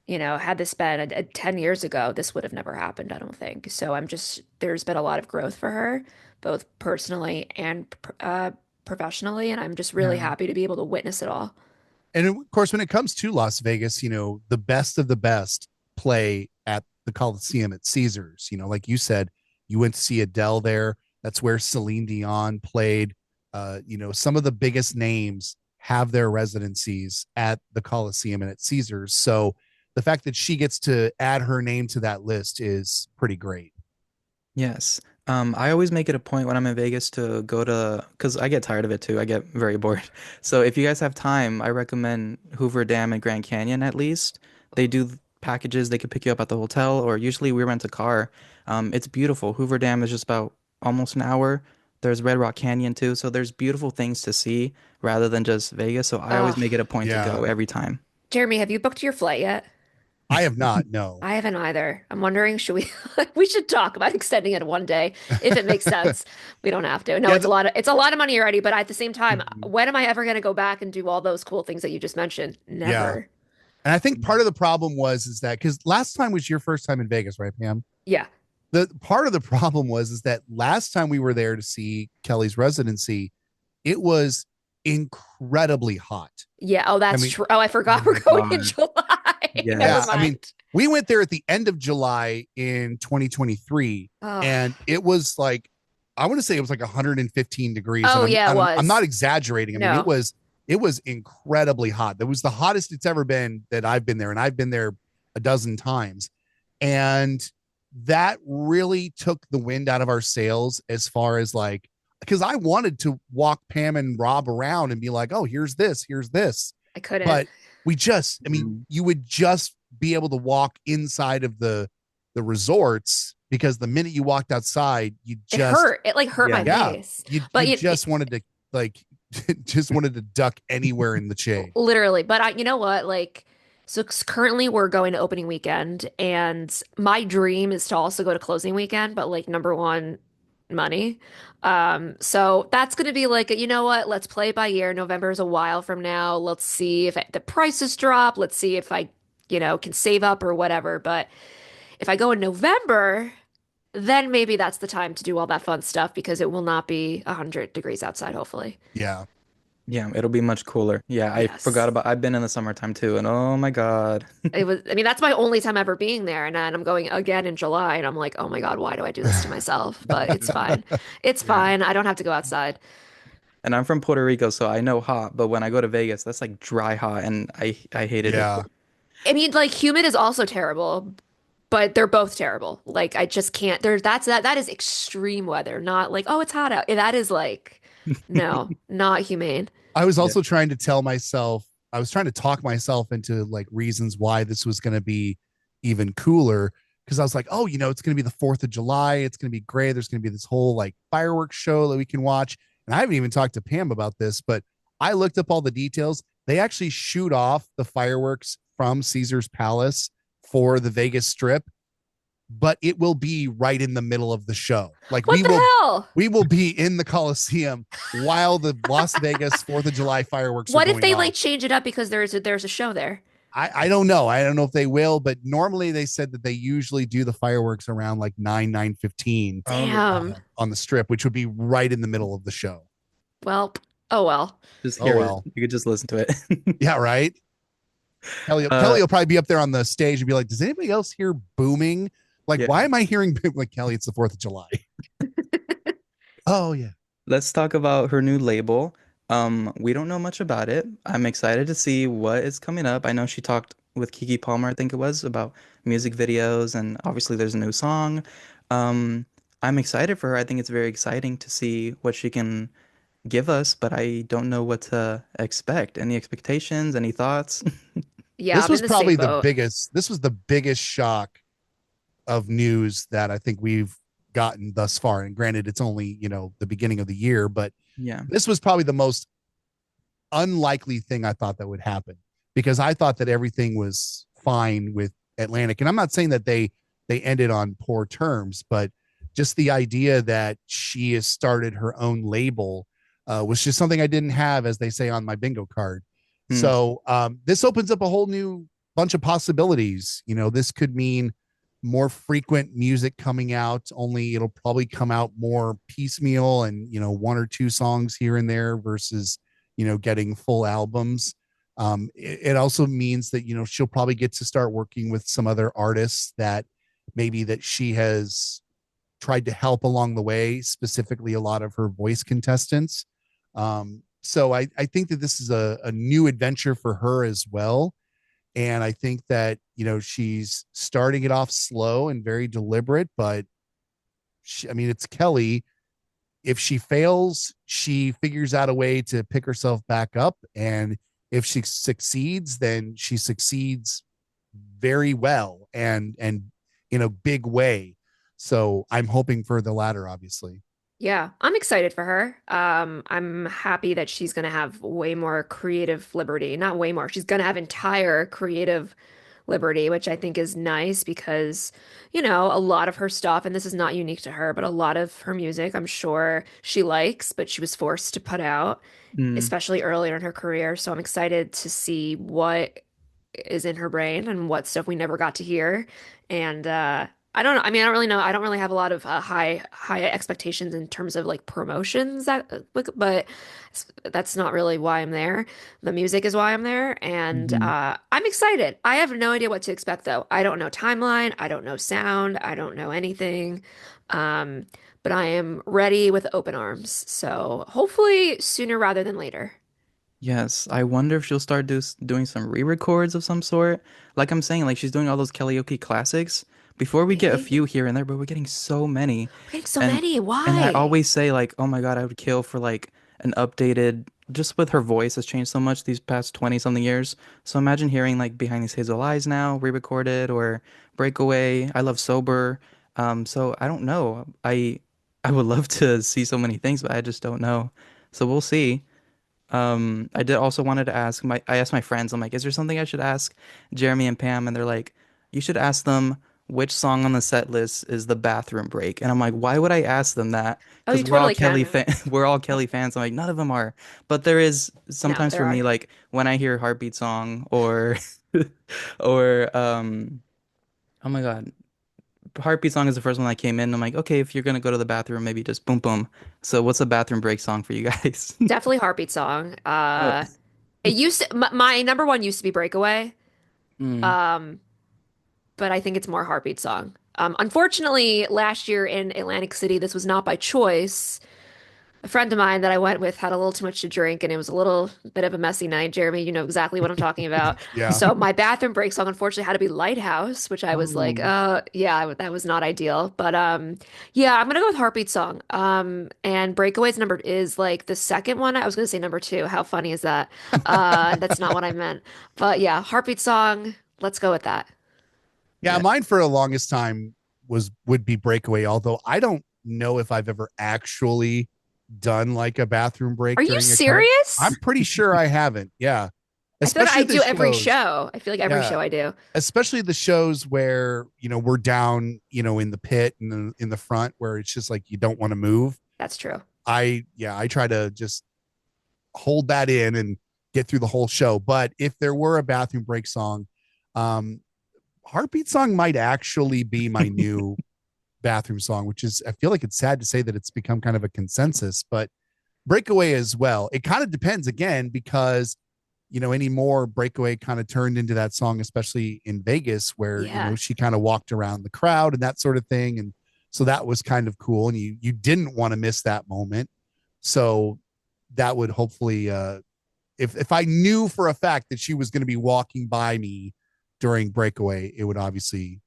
[SPEAKER 1] had this been 10 years ago, this would have never happened, I don't think. So there's been a lot of growth for her, both personally and professionally. And I'm just really
[SPEAKER 2] Yeah.
[SPEAKER 1] happy to be able to witness it all.
[SPEAKER 3] And of course, when it comes to Las Vegas, the best of the best play at the Coliseum at Caesars. Like you said, you went to see Adele there. That's where Celine Dion played. Some of the biggest names have their residencies at the Coliseum and at Caesars. So the fact that she gets to add her name to that list is pretty great.
[SPEAKER 2] Yes. I always make it a point when I'm in Vegas to go to, because I get tired of it too. I get very bored. So if you guys have time, I recommend Hoover Dam and Grand Canyon at least. They do packages. They could pick you up at the hotel, or usually we rent a car. It's beautiful. Hoover Dam is just about almost an hour. There's Red Rock Canyon too. So there's beautiful things to see rather than just Vegas. So I always
[SPEAKER 1] Oh,
[SPEAKER 2] make it a point to
[SPEAKER 3] Yeah,
[SPEAKER 2] go every time.
[SPEAKER 1] Jeremy, have you booked your flight yet?
[SPEAKER 3] I have not. No.
[SPEAKER 1] I haven't either. I'm wondering, should we we should talk about extending it one day if it makes sense. We don't have to. No,
[SPEAKER 3] Yeah.
[SPEAKER 1] it's a lot of money already, but at the same time,
[SPEAKER 3] Mhm.
[SPEAKER 1] when am I ever going to go back and do all those cool things that you just mentioned?
[SPEAKER 3] Yeah.
[SPEAKER 1] Never.
[SPEAKER 3] And I think part of the problem was is that because last time was your first time in Vegas, right, Pam?
[SPEAKER 1] Yeah.
[SPEAKER 3] The part of the problem was is that last time we were there to see Kelly's residency, it was incredibly hot.
[SPEAKER 1] Yeah. Oh,
[SPEAKER 3] I
[SPEAKER 1] that's
[SPEAKER 3] mean,
[SPEAKER 1] true. Oh, I
[SPEAKER 2] Oh
[SPEAKER 1] forgot we're
[SPEAKER 2] my
[SPEAKER 1] going in
[SPEAKER 2] God.
[SPEAKER 1] July. Never
[SPEAKER 3] yeah,
[SPEAKER 2] Yes.
[SPEAKER 3] I mean,
[SPEAKER 1] mind.
[SPEAKER 3] we went there at the end of July in 2023,
[SPEAKER 1] Oh.
[SPEAKER 3] and it was like I want to say it was like 115 degrees, and
[SPEAKER 1] Oh,
[SPEAKER 3] I'm
[SPEAKER 1] yeah, it
[SPEAKER 3] I'm not
[SPEAKER 1] was.
[SPEAKER 3] exaggerating. I mean, it
[SPEAKER 1] No.
[SPEAKER 3] was it was incredibly hot. That was the hottest it's ever been that I've been there, and I've been there a dozen times, and that really took the wind out of our sails as far as like because I wanted to walk Pam and Rob around and be like, oh, here's this,
[SPEAKER 1] I couldn't.
[SPEAKER 3] but we just, I mean,
[SPEAKER 2] Mhm.
[SPEAKER 3] you would just be able to walk inside of the resorts because the minute you walked outside, you
[SPEAKER 1] It
[SPEAKER 3] just
[SPEAKER 1] hurt. It like hurt my
[SPEAKER 2] Yeah.
[SPEAKER 3] yeah,
[SPEAKER 1] face.
[SPEAKER 3] you
[SPEAKER 1] But
[SPEAKER 3] just wanted to like just wanted to duck anywhere in the shade.
[SPEAKER 1] literally, but you know what? Like, so currently we're going to opening weekend, and my dream is to also go to closing weekend, but like number one, money. So that's gonna be like, you know what? Let's play it by ear. November is a while from now. Let's see if the prices drop. Let's see if I, can save up or whatever. But if I go in November, then maybe that's the time to do all that fun stuff because it will not be 100 degrees outside, hopefully.
[SPEAKER 3] Yeah.
[SPEAKER 2] Yeah, it'll be much cooler. Yeah, I forgot
[SPEAKER 1] Yes.
[SPEAKER 2] about I've been in the summertime too, and oh my God.
[SPEAKER 1] I mean, that's my only time ever being there. And then I'm going again in July. And I'm like, oh my God, why do I do this to myself? But it's fine. It's
[SPEAKER 3] Yeah.
[SPEAKER 1] fine. I don't have to go outside.
[SPEAKER 2] And I'm from Puerto Rico, so I know hot, but when I go to Vegas, that's like dry hot and I hated it.
[SPEAKER 3] Yeah.
[SPEAKER 1] I mean, like, humid is also terrible, but they're both terrible. Like, I just can't. That is extreme weather, not like, oh, it's hot out. That is like, no, not humane.
[SPEAKER 3] I was
[SPEAKER 2] Yeah.
[SPEAKER 3] also trying to tell myself, I was trying to talk myself into like reasons why this was going to be even cooler. Cause I was like, oh, it's going to be the 4th of July. It's going to be great. There's going to be this whole like fireworks show that we can watch. And I haven't even talked to Pam about this, but I looked up all the details. They actually shoot off the fireworks from Caesar's Palace for the Vegas Strip, but it will be right in the middle of the show. Like
[SPEAKER 1] What
[SPEAKER 3] we
[SPEAKER 1] the
[SPEAKER 3] will
[SPEAKER 1] hell?
[SPEAKER 3] we will be in the Coliseum while the Las Vegas 4th of July fireworks are
[SPEAKER 1] What if
[SPEAKER 3] going
[SPEAKER 1] they
[SPEAKER 3] off.
[SPEAKER 1] like change it up because there's a show there?
[SPEAKER 3] I don't know. I don't know if they will, but normally they said that they usually do the fireworks around like 9:15
[SPEAKER 2] Oh,
[SPEAKER 1] Damn.
[SPEAKER 3] on the strip, which would be right in the middle of the show.
[SPEAKER 1] Well, oh well.
[SPEAKER 2] just
[SPEAKER 3] Oh
[SPEAKER 2] hear it.
[SPEAKER 3] well.
[SPEAKER 2] You could just listen to it.
[SPEAKER 3] Yeah, right. Kelly,
[SPEAKER 2] Uh,
[SPEAKER 3] Kelly will probably be up there on the stage and be like, "Does anybody else hear booming? Like,
[SPEAKER 2] yeah.
[SPEAKER 3] why am I hearing like Kelly? It's the 4th of July." Oh yeah.
[SPEAKER 2] Let's talk about her new label. We don't know much about it. I'm excited to see what is coming up. I know she talked with Kiki Palmer, I think it was, about music videos, and obviously there's a new song. Um, I'm excited for her. I think it's very exciting to see what she can give us, but I don't know what to expect. Any expectations, any thoughts?
[SPEAKER 1] Yeah,
[SPEAKER 3] This
[SPEAKER 1] I'm in
[SPEAKER 3] was
[SPEAKER 1] the same
[SPEAKER 3] probably
[SPEAKER 1] boat.
[SPEAKER 3] the biggest shock of news that I think we've gotten thus far. And granted, it's only, the beginning of the year, but
[SPEAKER 2] Yeah.
[SPEAKER 3] this was probably the most unlikely thing I thought that would happen, because I thought that everything was fine with Atlantic. And I'm not saying that they ended on poor terms, but just the idea that she has started her own label was just something I didn't have, as they say on my bingo card.
[SPEAKER 2] Hmm.
[SPEAKER 3] So this opens up a whole new bunch of possibilities. This could mean more frequent music coming out, only it'll probably come out more piecemeal and, one or two songs here and there versus, getting full albums. It also means that, she'll probably get to start working with some other artists that maybe that she has tried to help along the way, specifically a lot of her voice contestants. So I think that this is a new adventure for her as well. And I think that, she's starting it off slow and very deliberate, but I mean, it's Kelly. If she fails, she figures out a way to pick herself back up. And if she succeeds, then she succeeds very well and in a big way. So I'm hoping for the latter, obviously.
[SPEAKER 1] Yeah, I'm excited for her. I'm happy that she's gonna have way more creative liberty. Not way more. She's gonna have entire creative liberty, which I think is nice because, a lot of her stuff, and this is not unique to her, but a lot of her music, I'm sure she likes, but she was forced to put out,
[SPEAKER 2] Mm.
[SPEAKER 1] especially earlier in her career. So I'm excited to see what is in her brain and what stuff we never got to hear. And I don't know. I mean, I don't really know. I don't really have a lot of high expectations in terms of like promotions but that's not really why I'm there. The music is why I'm there, and
[SPEAKER 2] Hmm.
[SPEAKER 1] I'm excited. I have no idea what to expect though. I don't know timeline. I don't know sound. I don't know anything. Um, but I am ready with open arms. So hopefully sooner rather than later.
[SPEAKER 2] Yes, I wonder if she'll start doing some re-records of some sort. Like I'm saying, like she's doing all those karaoke classics. Before we get a few
[SPEAKER 1] Maybe.
[SPEAKER 2] here and there, but we're getting so many.
[SPEAKER 1] We're getting so
[SPEAKER 2] And
[SPEAKER 1] many.
[SPEAKER 2] and I
[SPEAKER 1] Why?
[SPEAKER 2] always say like, "Oh my God, I would kill for like an updated just with her voice has changed so much these past 20 something years. So imagine hearing like Behind These Hazel Eyes now re-recorded or Breakaway. I love Sober. So I don't know. I would love to see so many things, but I just don't know. So we'll see. I did also wanted to ask I asked my friends, I'm like, is there something I should ask Jeremy and Pam? And they're like, you should ask them which song on the set list is the bathroom break. And I'm like, why would I ask them that?
[SPEAKER 1] Oh, you
[SPEAKER 2] Because we're all
[SPEAKER 1] totally
[SPEAKER 2] Kelly
[SPEAKER 1] can.
[SPEAKER 2] fan we're all Kelly fans. I'm like, none of them are. But there is
[SPEAKER 1] No,
[SPEAKER 2] sometimes
[SPEAKER 1] there
[SPEAKER 2] for me,
[SPEAKER 1] are.
[SPEAKER 2] like when I hear Heartbeat Song or or oh my God. Heartbeat Song is the first one that came in. I'm like, okay, if you're gonna go to the bathroom, maybe just boom boom. So what's a bathroom break song for you guys?
[SPEAKER 1] Definitely Heartbeat Song.
[SPEAKER 2] Uh,
[SPEAKER 1] It used to, my number one used to be Breakaway.
[SPEAKER 2] mm.
[SPEAKER 1] Um, but I think it's more Heartbeat Song. Unfortunately, last year in Atlantic City, this was not by choice. A friend of mine that I went with had a little too much to drink, and it was a little bit of a messy night. Jeremy, you know exactly what I'm talking about.
[SPEAKER 3] Yeah.
[SPEAKER 1] So my bathroom break song, unfortunately, had to be Lighthouse, which I was like,
[SPEAKER 2] Oh.
[SPEAKER 1] yeah, that was not ideal. But yeah, I'm gonna go with Heartbeat Song. And Breakaway's number is like the second one. I was gonna say number two. How funny is that? That's not what I meant. But yeah, Heartbeat Song. Let's go with that.
[SPEAKER 3] Yeah,
[SPEAKER 2] Yeah.
[SPEAKER 3] mine for the longest time would be Breakaway, although I don't know if I've ever actually done like a bathroom
[SPEAKER 1] Are
[SPEAKER 3] break
[SPEAKER 1] you
[SPEAKER 3] during a car. I'm
[SPEAKER 1] serious?
[SPEAKER 3] pretty sure I haven't. Yeah.
[SPEAKER 1] I feel like I
[SPEAKER 3] Especially the
[SPEAKER 1] do every
[SPEAKER 3] shows.
[SPEAKER 1] show. I feel like every
[SPEAKER 3] Yeah.
[SPEAKER 1] show I do.
[SPEAKER 3] Especially the shows where, we're down, in the pit and in the front where it's just like you don't want to move.
[SPEAKER 1] That's true.
[SPEAKER 3] I try to just hold that in and get through the whole show. But if there were a bathroom break song, um, Heartbeat Song might actually be my new bathroom song, which is, I feel like it's sad to say that it's become kind of a consensus, but Breakaway as well. It kind of depends again because, anymore Breakaway kind of turned into that song, especially in Vegas, where,
[SPEAKER 1] Yeah.
[SPEAKER 3] she kind of walked around the crowd and that sort of thing. And so that was kind of cool. And you didn't want to miss that moment. So that would hopefully, if I knew for a fact that she was going to be walking by me during Breakaway, it would obviously,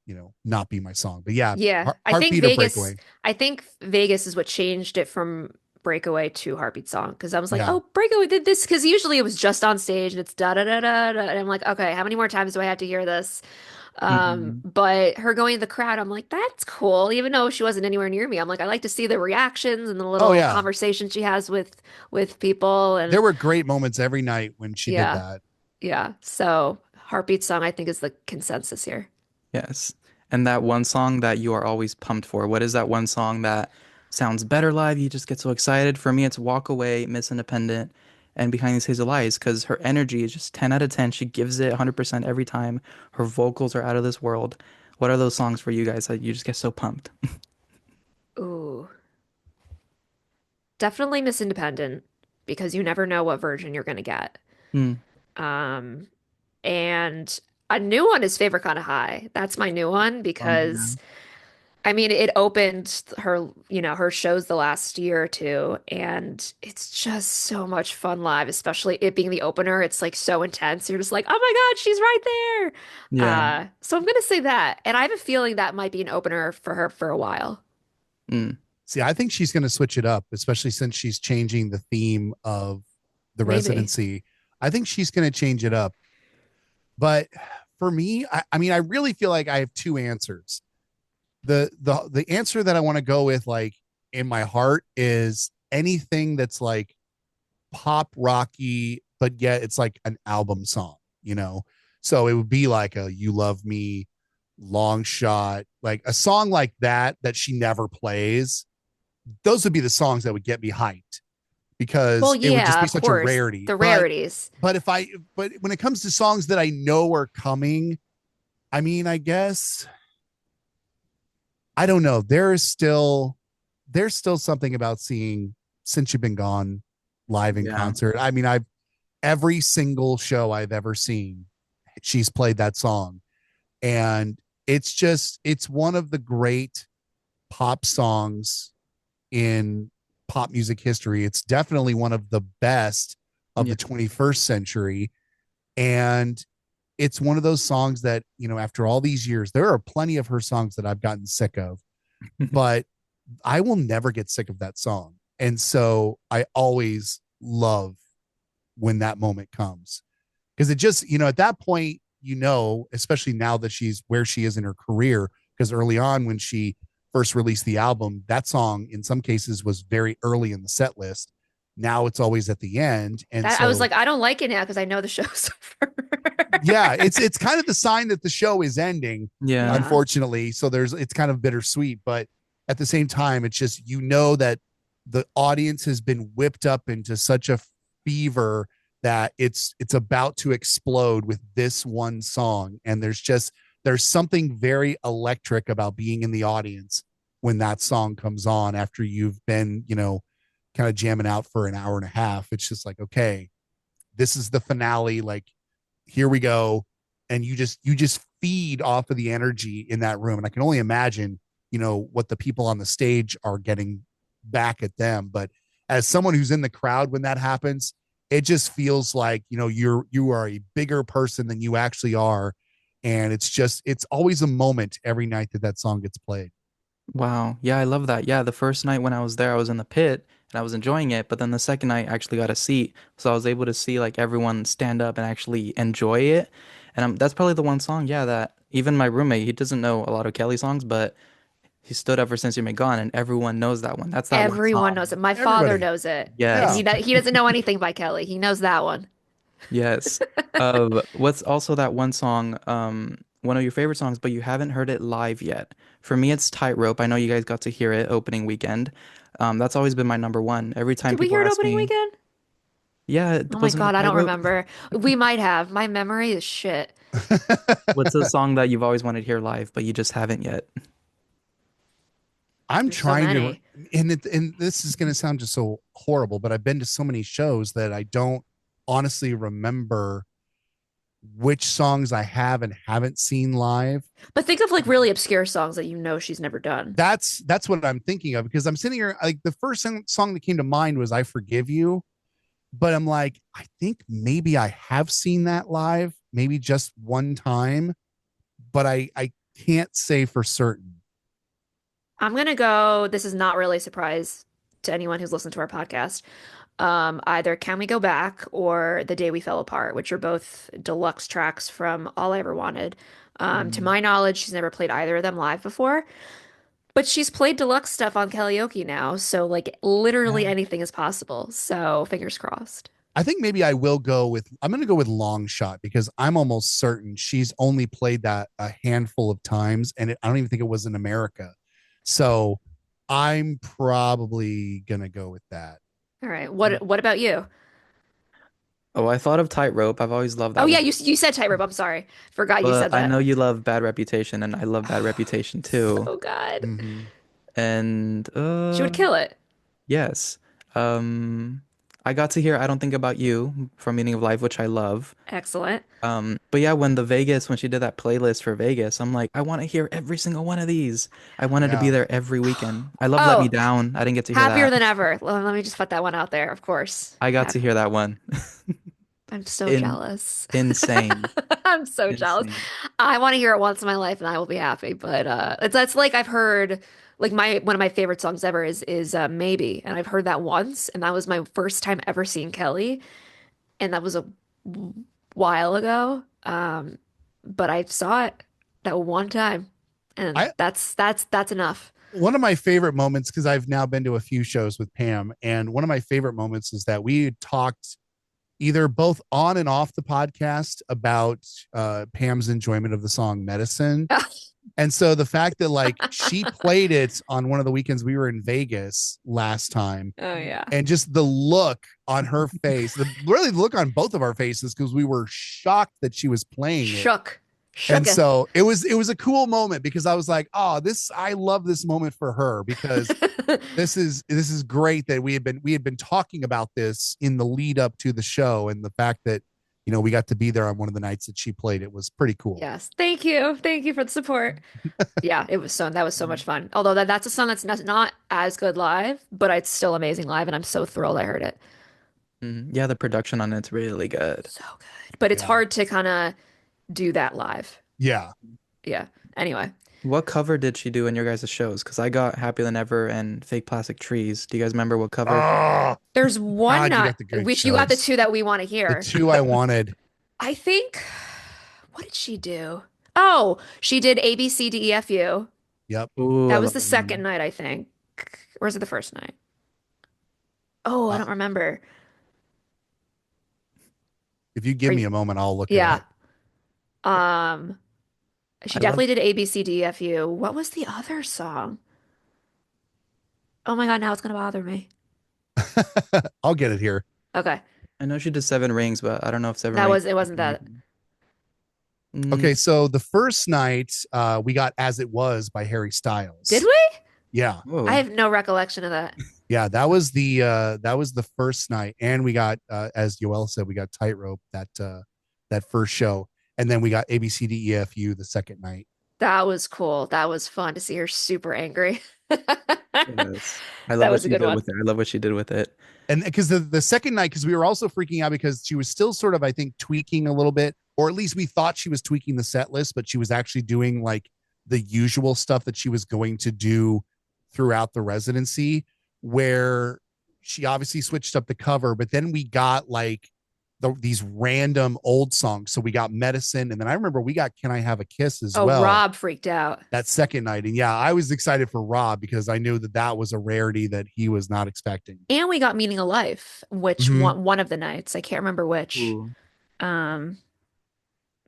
[SPEAKER 3] not be my song. But yeah,
[SPEAKER 1] Yeah,
[SPEAKER 3] Heartbeat or Breakaway.
[SPEAKER 1] I think Vegas is what changed it from Breakaway to Heartbeat Song because I was like,
[SPEAKER 3] Yeah.
[SPEAKER 1] oh, Breakaway did this because usually it was just on stage and it's da da da da da, and I'm like, okay, how many more times do I have to hear this?
[SPEAKER 2] Hmm.
[SPEAKER 1] But her going to the crowd, I'm like, that's cool. Even though she wasn't anywhere near me, I'm like, I like to see the reactions and the
[SPEAKER 3] Oh
[SPEAKER 1] little
[SPEAKER 3] yeah.
[SPEAKER 1] conversation she has with people,
[SPEAKER 3] There
[SPEAKER 1] and
[SPEAKER 3] were great moments every night when she did
[SPEAKER 1] yeah,
[SPEAKER 3] that.
[SPEAKER 1] yeah. So Heartbeat Song, I think, is the consensus here.
[SPEAKER 2] Yes. And that one song that you are always pumped for. What is that one song that sounds better live? You just get so excited. For me, it's Walk Away, Miss Independent, and Behind These Hazel Eyes because her energy is just 10 out of 10. She gives it 100% every time. Her vocals are out of this world. What are those songs for you guys that you just get so pumped?
[SPEAKER 1] Ooh, definitely Miss Independent because you never know what version you're gonna get.
[SPEAKER 2] Hmm.
[SPEAKER 1] Um, and a new one is Favorite Kind of High. That's my new one
[SPEAKER 2] Oh, yeah.
[SPEAKER 1] because I mean it opened her, her shows the last year or two, and it's just so much fun live, especially it being the opener. It's like so intense. You're just like, oh my God, she's right there.
[SPEAKER 2] Yeah.
[SPEAKER 1] So I'm gonna say that. And I have a feeling that might be an opener for her for a while.
[SPEAKER 2] Mm.
[SPEAKER 3] See, I think she's going to switch it up, especially since she's changing the theme of the
[SPEAKER 1] Maybe.
[SPEAKER 3] residency. I think she's going to change it up. But for me, I mean, I really feel like I have two answers. The answer that I want to go with, like in my heart, is anything that's like pop rocky, but yet it's like an album song. So it would be like a "You Love Me," "Long Shot," like a song like that she never plays. Those would be the songs that would get me hyped
[SPEAKER 1] Well,
[SPEAKER 3] because it would just
[SPEAKER 1] yeah,
[SPEAKER 3] be
[SPEAKER 1] of
[SPEAKER 3] such a
[SPEAKER 1] course.
[SPEAKER 3] rarity.
[SPEAKER 1] The
[SPEAKER 3] But
[SPEAKER 1] rarities.
[SPEAKER 3] but if I but when it comes to songs that I know are coming, I mean, I guess I don't know. There's still something about seeing Since You've Been Gone live in
[SPEAKER 2] Yeah.
[SPEAKER 3] concert. I mean, I've every single show I've ever seen, she's played that song. And it's one of the great pop songs in pop music history. It's definitely one of the best of
[SPEAKER 2] Yeah.
[SPEAKER 3] the 21st century. And it's one of those songs that, after all these years, there are plenty of her songs that I've gotten sick of, but I will never get sick of that song. And so I always love when that moment comes because it just, at that point, especially now that she's where she is in her career, because early on when she first released the album, that song in some cases was very early in the set list. Now it's always at the end. And
[SPEAKER 1] That I was
[SPEAKER 3] so,
[SPEAKER 1] like, I don't like it now because I know the show's over.
[SPEAKER 3] yeah, it's kind of the sign that the show is ending,
[SPEAKER 2] Yeah.
[SPEAKER 1] Yeah.
[SPEAKER 3] unfortunately. So it's kind of bittersweet, but at the same time, it's just, that the audience has been whipped up into such a fever that it's about to explode with this one song. And there's something very electric about being in the audience when that song comes on after you've been, kind of jamming out for an hour and a half. It's just like, okay, this is the finale. Like, here we go. And you just feed off of the energy in that room. And I can only imagine, what the people on the stage are getting back at them. But as someone who's in the crowd when that happens, it just feels like, you are a bigger person than you actually are. And it's always a moment every night that song gets played.
[SPEAKER 2] Wow. Yeah, I love that. Yeah, the first night when I was there, I was in the pit and I was enjoying it. But then the second night, I actually got a seat. So I was able to see like everyone stand up and actually enjoy it. And that's probably the one song, yeah, that even my roommate, he doesn't know a lot of Kelly songs, but he stood up for Since You've Been Gone and everyone knows that one. That's that one
[SPEAKER 1] Everyone knows
[SPEAKER 2] song.
[SPEAKER 1] it. My father
[SPEAKER 3] Everybody.
[SPEAKER 1] knows it, and
[SPEAKER 3] Yeah.
[SPEAKER 2] Yes.
[SPEAKER 1] he doesn't know anything by Kelly. He knows that one.
[SPEAKER 2] Yes. What's also that one song, one of your favorite songs, but you haven't heard it live yet. For me, it's Tightrope. I know you guys got to hear it opening weekend. That's always been my number one. Every time
[SPEAKER 1] Did we
[SPEAKER 2] people
[SPEAKER 1] hear it
[SPEAKER 2] ask
[SPEAKER 1] opening
[SPEAKER 2] me,
[SPEAKER 1] weekend?
[SPEAKER 2] yeah,
[SPEAKER 1] Oh my
[SPEAKER 2] wasn't it
[SPEAKER 1] God, I don't
[SPEAKER 2] Tightrope?
[SPEAKER 1] remember. We might have. My memory is shit.
[SPEAKER 2] What's a song that you've always wanted to hear live, but you just haven't yet?
[SPEAKER 3] I'm
[SPEAKER 1] There's so
[SPEAKER 3] trying to,
[SPEAKER 1] many.
[SPEAKER 3] and this is going to sound just so horrible, but I've been to so many shows that I don't honestly remember which songs I have and haven't seen live.
[SPEAKER 1] But think of like really obscure songs that you know she's never done.
[SPEAKER 3] That's what I'm thinking of because I'm sitting here like the first song that came to mind was "I Forgive You," but I'm like, I think maybe I have seen that live. maybe just one time, but I can't say for certain.
[SPEAKER 1] I'm gonna go. This is not really a surprise to anyone who's listened to our podcast. Either Can We Go Back or The Day We Fell Apart, which are both deluxe tracks from All I Ever Wanted. To
[SPEAKER 3] Mm.
[SPEAKER 1] my knowledge, she's never played either of them live before, but she's played deluxe stuff on karaoke now, so like literally
[SPEAKER 3] Yeah.
[SPEAKER 1] anything is possible. So fingers crossed.
[SPEAKER 3] I think maybe I'm going to go with Long Shot because I'm almost certain she's only played that a handful of times and I don't even think it was in America. So I'm probably going to go with that.
[SPEAKER 1] All right. What about you?
[SPEAKER 2] Oh, I thought of Tightrope. I've always loved
[SPEAKER 1] Oh
[SPEAKER 2] that
[SPEAKER 1] yeah,
[SPEAKER 2] one.
[SPEAKER 1] you said Tightrope. I'm sorry. Forgot you
[SPEAKER 2] But
[SPEAKER 1] said
[SPEAKER 2] I
[SPEAKER 1] that.
[SPEAKER 2] know you love Bad Reputation, and I love Bad Reputation too.
[SPEAKER 1] So good.
[SPEAKER 3] Mm-hmm.
[SPEAKER 2] And
[SPEAKER 1] She would kill it.
[SPEAKER 2] yes, um, I got to hear "I Don't Think About You" from Meaning of Life, which I love.
[SPEAKER 1] Excellent.
[SPEAKER 2] But yeah, when she did that playlist for Vegas, I'm like, I want to hear every single one of these. I wanted to be
[SPEAKER 3] Yeah.
[SPEAKER 2] there every weekend. I love "Let Me
[SPEAKER 1] Oh,
[SPEAKER 2] Down." I didn't get to hear
[SPEAKER 1] happier
[SPEAKER 2] that.
[SPEAKER 1] than ever. Let me just put that one out there, of course.
[SPEAKER 2] I got to hear that one.
[SPEAKER 1] I'm so
[SPEAKER 2] In
[SPEAKER 1] jealous.
[SPEAKER 2] insane,
[SPEAKER 1] I'm so jealous.
[SPEAKER 2] insane.
[SPEAKER 1] I want to hear it once in my life and I will be happy. But it's like I've heard like my one of my favorite songs ever is Maybe. And I've heard that once and that was my first time ever seeing Kelly. And that was a while ago. But I saw it that one time. And
[SPEAKER 3] I
[SPEAKER 1] that's enough.
[SPEAKER 3] One of my favorite moments because I've now been to a few shows with Pam, and one of my favorite moments is that we had talked either both on and off the podcast about Pam's enjoyment of the song Medicine. And so the fact that like she played it on one of the weekends we were in Vegas last time,
[SPEAKER 1] Oh yeah.
[SPEAKER 3] and just the look on her face, the look on both of our faces because we were shocked that she was playing it.
[SPEAKER 1] Shook.
[SPEAKER 3] And
[SPEAKER 1] Shooketh.
[SPEAKER 3] so it was a cool moment because I was like, oh, I love this moment for her because this is great that we had been talking about this in the lead up to the show, and the fact that we got to be there on one of the nights that she played it was pretty cool.
[SPEAKER 1] Yes. Thank you. Thank you for the support. Yeah, that was so much fun. Although that's a song that's not as good live, but it's still amazing live, and I'm so thrilled I heard it.
[SPEAKER 2] Yeah, the production on it's really good.
[SPEAKER 1] So good. But it's
[SPEAKER 3] Yeah.
[SPEAKER 1] hard to kind of do that live.
[SPEAKER 3] Yeah.
[SPEAKER 1] Yeah. Anyway.
[SPEAKER 2] What cover did she do in your guys' shows? Because I got Happier Than Ever and Fake Plastic Trees. Do you guys remember what cover?
[SPEAKER 3] Oh,
[SPEAKER 1] There's one
[SPEAKER 3] God, you
[SPEAKER 1] not
[SPEAKER 3] got the good
[SPEAKER 1] which you got the
[SPEAKER 3] shows.
[SPEAKER 1] two that we want to
[SPEAKER 3] The
[SPEAKER 1] hear.
[SPEAKER 3] two I wanted.
[SPEAKER 1] I think what did she do? Oh, she did A B C D E F U.
[SPEAKER 3] Yep.
[SPEAKER 2] Ooh, I
[SPEAKER 1] That was
[SPEAKER 2] love
[SPEAKER 1] the
[SPEAKER 2] that one.
[SPEAKER 1] second night, I think. Or was it the first night? Oh, I
[SPEAKER 3] Uh,
[SPEAKER 1] don't remember.
[SPEAKER 3] if you give
[SPEAKER 1] Are
[SPEAKER 3] me
[SPEAKER 1] you-
[SPEAKER 3] a moment, I'll look it
[SPEAKER 1] yeah.
[SPEAKER 3] up.
[SPEAKER 1] Um, she
[SPEAKER 2] I love
[SPEAKER 1] definitely did A B C D E F U. What was the other song? Oh my God, now it's gonna bother me.
[SPEAKER 3] I'll get it here.
[SPEAKER 1] Okay.
[SPEAKER 2] I know she did Seven Rings, but I don't know if Seven Rings.
[SPEAKER 1] It wasn't that.
[SPEAKER 3] Okay, so the first night we got As It Was by Harry Styles.
[SPEAKER 1] Did we?
[SPEAKER 3] Yeah.
[SPEAKER 1] I
[SPEAKER 2] Whoa.
[SPEAKER 1] have no recollection of that.
[SPEAKER 3] Yeah, that was the first night, and we got as Yoel said, we got Tightrope that first show, and then we got ABCDEFU the second night.
[SPEAKER 1] That was cool. That was fun to see her super angry.
[SPEAKER 2] Yes. I love
[SPEAKER 1] That
[SPEAKER 2] what
[SPEAKER 1] was a
[SPEAKER 2] she
[SPEAKER 1] good
[SPEAKER 2] did
[SPEAKER 1] one.
[SPEAKER 2] with it. I love what she did with it.
[SPEAKER 3] And because the second night, because we were also freaking out because she was still sort of, I think, tweaking a little bit, or at least we thought she was tweaking the set list, but she was actually doing like the usual stuff that she was going to do throughout the residency, where she obviously switched up the cover, but then we got like these random old songs. So we got Medicine, and then I remember we got Can I Have a Kiss as
[SPEAKER 1] Oh,
[SPEAKER 3] well
[SPEAKER 1] Rob freaked out.
[SPEAKER 3] that second night. And yeah, I was excited for Rob because I knew that was a rarity that he was not expecting.
[SPEAKER 1] And we got Meaning of Life, which
[SPEAKER 3] Mhm.
[SPEAKER 1] one of the nights. I can't remember which.
[SPEAKER 2] Ooh.
[SPEAKER 1] Um,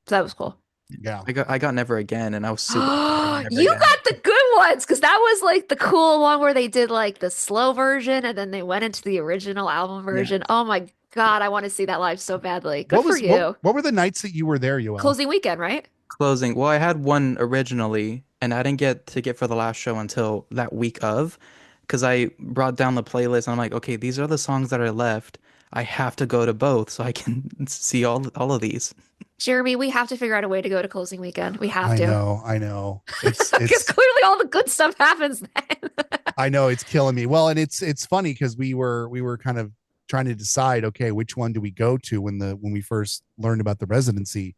[SPEAKER 1] so that was cool.
[SPEAKER 3] Yeah.
[SPEAKER 2] I got Never Again, and I was super excited for Never
[SPEAKER 1] You
[SPEAKER 2] Again.
[SPEAKER 1] got the good ones because that was like the cool one where they did like the slow version and then they went into the original album version. Oh my God, I want to see that live so badly. Good for you.
[SPEAKER 3] What were the nights that you were there, Yoel?
[SPEAKER 1] Closing weekend, right?
[SPEAKER 2] Closing. Well, I had one originally, and I didn't get to get for the last show until that week of, because I brought down the playlist. And I'm like, okay, these are the songs that are left. I have to go to both so I can see all of these.
[SPEAKER 1] Jeremy, we have to figure out a way to go to closing weekend. We have
[SPEAKER 3] I
[SPEAKER 1] to.
[SPEAKER 3] know. It's
[SPEAKER 1] Because clearly all the good stuff happens then.
[SPEAKER 3] I know it's killing me. Well, and it's funny because we were kind of trying to decide, okay, which one do we go to when we first learned about the residency,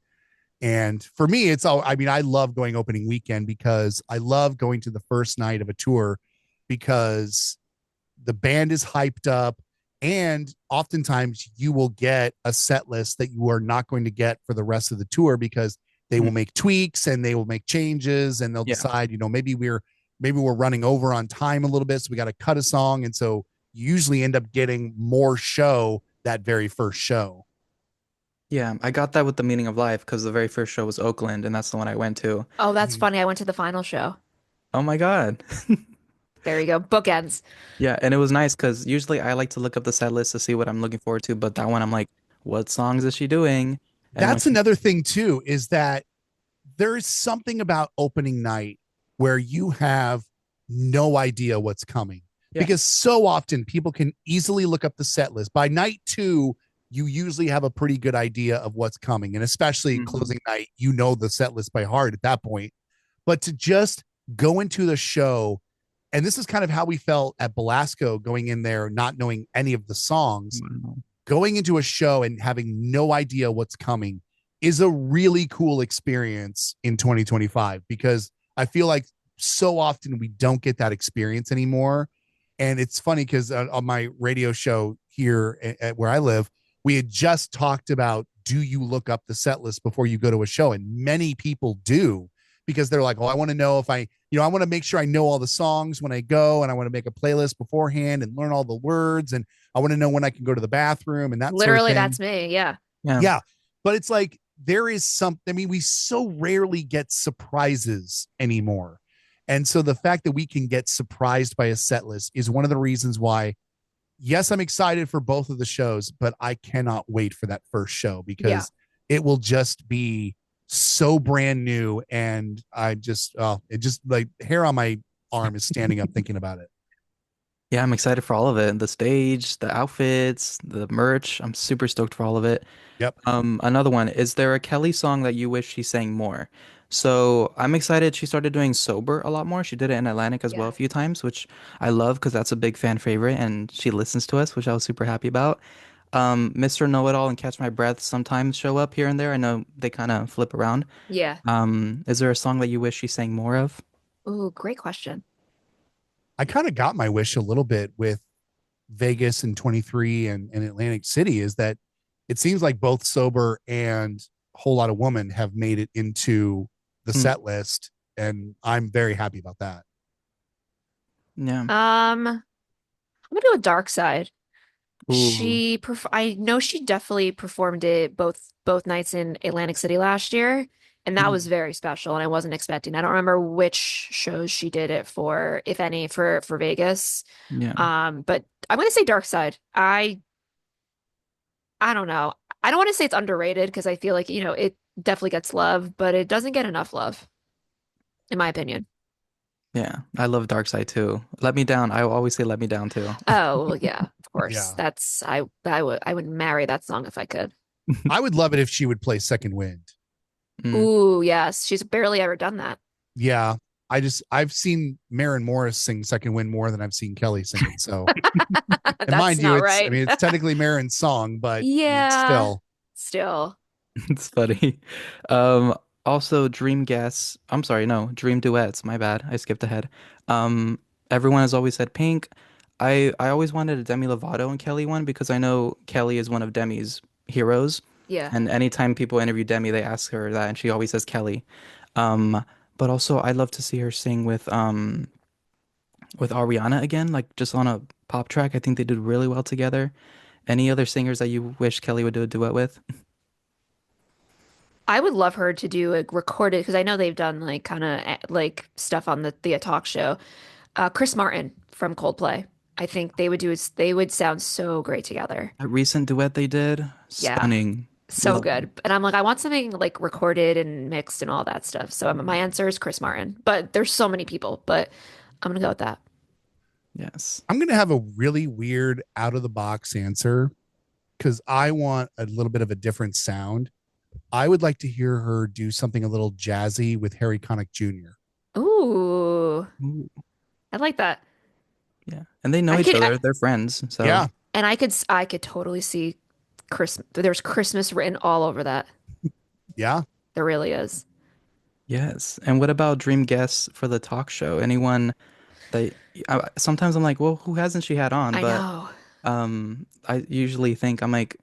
[SPEAKER 3] And for me, it's all, I mean, I love going opening weekend because I love going to the first night of a tour because the band is hyped up. And oftentimes you will get a set list that you are not going to get for the rest of the tour because they will
[SPEAKER 2] Mhm.
[SPEAKER 3] make tweaks and they will make changes and they'll
[SPEAKER 2] Yeah.
[SPEAKER 3] decide, maybe we're running over on time a little bit. So we got to cut a song. And so you usually end up getting more show that very first show.
[SPEAKER 2] Yeah, I got that with the meaning of life because the very first show was Oakland, and that's the one I went to.
[SPEAKER 1] Oh, that's
[SPEAKER 3] Mhm.
[SPEAKER 1] funny. I went to the final show.
[SPEAKER 2] Oh my God.
[SPEAKER 1] There you go. Bookends.
[SPEAKER 2] Yeah, and it was nice because usually I like to look up the set list to see what I'm looking forward to, but that one I'm like, what songs is she doing? And when
[SPEAKER 3] That's
[SPEAKER 2] she,
[SPEAKER 3] another thing too, is that there is something about opening night where you have no idea what's coming
[SPEAKER 2] yeah,
[SPEAKER 3] because so often people can easily look up the set list. By night two, you usually have a pretty good idea of what's coming. And especially
[SPEAKER 2] hmm,
[SPEAKER 3] closing night, you know the set list by heart at that point. But to just go into the show, and this is kind of how we felt at Belasco going in there, not knowing any of the songs,
[SPEAKER 2] wow.
[SPEAKER 3] going into a show and having no idea what's coming is a really cool experience in 2025 because I feel like so often we don't get that experience anymore. And it's funny because on my radio show here at where I live, we had just talked about do you look up the set list before you go to a show? And many people do because they're like, oh, I want to know if I want to make sure I know all the songs when I go and I want to make a playlist beforehand and learn all the words. And I want to know when I can go to the bathroom and that sort of
[SPEAKER 1] Literally,
[SPEAKER 3] thing.
[SPEAKER 1] that's me. Yeah.
[SPEAKER 2] Yeah.
[SPEAKER 3] Yeah. But it's like there is some, I mean, we so rarely get surprises anymore. And so the fact that we can get surprised by a set list is one of the reasons why, yes, I'm excited for both of the shows, but I cannot wait for that first show
[SPEAKER 1] Yeah.
[SPEAKER 3] because it will just be so brand new. And it just like hair on my arm is standing up thinking about it.
[SPEAKER 2] Yeah, I'm excited for all of it. The stage, the outfits, the merch. I'm super stoked for all of it.
[SPEAKER 3] Yep.
[SPEAKER 2] Another one, is there a Kelly song that you wish she sang more? So I'm excited she started doing Sober a lot more. She did it in Atlantic as well a
[SPEAKER 1] Yes.
[SPEAKER 2] few times, which I love because that's a big fan favorite and she listens to us, which I was super happy about. Mr. Know-It-All and Catch My Breath sometimes show up here and there. I know they kind of flip around.
[SPEAKER 1] Yeah.
[SPEAKER 2] Is there a song that you wish she sang more of?
[SPEAKER 1] Ooh, great question.
[SPEAKER 3] I kind of got my wish a little bit with Vegas and 23 and Atlantic City is that it seems like both Sober and Whole Lot of Woman have made it into the
[SPEAKER 2] Hmm,
[SPEAKER 3] set list. And I'm very happy about that.
[SPEAKER 2] yeah.
[SPEAKER 1] I'm gonna go with Dark Side.
[SPEAKER 2] Ooh.
[SPEAKER 1] I know she definitely performed it both nights in Atlantic City last year, and that was
[SPEAKER 2] Mm,
[SPEAKER 1] very special, and I wasn't expecting. I don't remember which shows she did it for, if any, for Vegas.
[SPEAKER 2] yeah.
[SPEAKER 1] But I'm gonna say Dark Side. I don't know. I don't want to say it's underrated because I feel like, it definitely gets love, but it doesn't get enough love, in my opinion.
[SPEAKER 2] Yeah. I love Dark Side too. Let Me Down. I always say Let Me Down too.
[SPEAKER 1] Oh, well, yeah, of course.
[SPEAKER 3] Yeah.
[SPEAKER 1] I would marry that song if I could.
[SPEAKER 3] I would love it if she would play Second Wind.
[SPEAKER 2] Mm.
[SPEAKER 1] Ooh, yes. She's barely ever done that.
[SPEAKER 3] Yeah. I've seen Maren Morris sing Second Wind more than I've seen Kelly sing it. So, and
[SPEAKER 1] That's
[SPEAKER 3] mind you,
[SPEAKER 1] not right.
[SPEAKER 3] it's technically Maren's song, but I mean,
[SPEAKER 1] Yeah,
[SPEAKER 3] still,
[SPEAKER 1] still.
[SPEAKER 2] It's funny. Um, Also Dream Guests. I'm sorry, no, Dream Duets. My bad. I skipped ahead. Um, Everyone has always said Pink. I always wanted a Demi Lovato and Kelly one because I know Kelly is one of Demi's heroes.
[SPEAKER 1] Yeah.
[SPEAKER 2] And anytime people interview Demi, they ask her that, and she always says Kelly. Um, but also I'd love to see her sing with Ariana again, like just on a pop track. I think they did really well together. Any other singers that you wish Kelly would do a duet with?
[SPEAKER 1] I would love her to do a recorded because I know they've done like kind of like stuff on the talk show. Chris Martin from Coldplay. I think they would sound so great together.
[SPEAKER 2] That recent duet they did,
[SPEAKER 1] Yeah,
[SPEAKER 2] stunning.
[SPEAKER 1] so
[SPEAKER 2] Love it.
[SPEAKER 1] good. And I'm like, I want something like recorded and mixed and all that stuff. So my answer is Chris Martin. But there's so many people, but I'm gonna go with that.
[SPEAKER 2] Yes.
[SPEAKER 3] I'm going to have a really weird out of the box answer because I want a little bit of a different sound. I would like to hear her do something a little jazzy with Harry Connick Jr.
[SPEAKER 1] Ooh,
[SPEAKER 2] Ooh,
[SPEAKER 1] I like that.
[SPEAKER 2] yeah. And they know
[SPEAKER 1] I
[SPEAKER 2] each
[SPEAKER 1] could,
[SPEAKER 2] other. They're friends. So
[SPEAKER 3] Yeah.
[SPEAKER 1] and I could totally see There's Christmas written all over that.
[SPEAKER 3] Yeah.
[SPEAKER 1] There really is.
[SPEAKER 2] Yes. And what about dream guests for the talk show? Anyone that sometimes I'm like, well, who hasn't she had on?
[SPEAKER 1] I
[SPEAKER 2] But
[SPEAKER 1] know.
[SPEAKER 2] I usually think I'm like,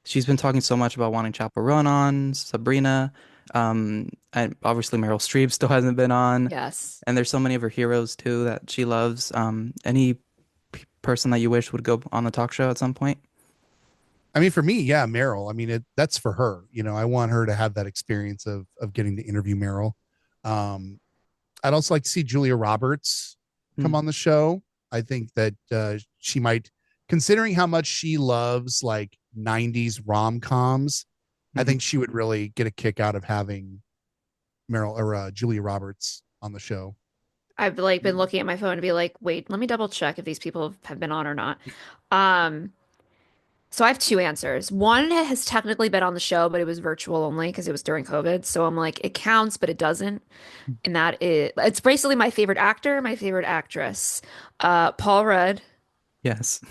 [SPEAKER 2] she's been talking so much about wanting Chaperone on, Sabrina, and obviously Meryl Streep still hasn't been on,
[SPEAKER 1] Yes.
[SPEAKER 2] and there's so many of her heroes too that she loves. Any person that you wish would go on the talk show at some point?
[SPEAKER 3] I mean, for me, yeah, Meryl. I mean, that's for her. I want her to have that experience of getting to interview Meryl. Um, I'd also like to see Julia Roberts come
[SPEAKER 2] Hmm.
[SPEAKER 3] on the show. I think that she might, considering how much she loves like 90s rom-coms, I
[SPEAKER 2] Mhm.
[SPEAKER 3] think she would really get a kick out of having Meryl or Julia Roberts on the show.
[SPEAKER 1] I've like been looking at my phone to be like, wait, let me double check if these people have been on or not. Um, so I have two answers. One has technically been on the show, but it was virtual only because it was during COVID. So I'm like, it counts, but it doesn't. And that is, it's basically my favorite actor, my favorite actress. Paul Rudd,
[SPEAKER 2] Yes.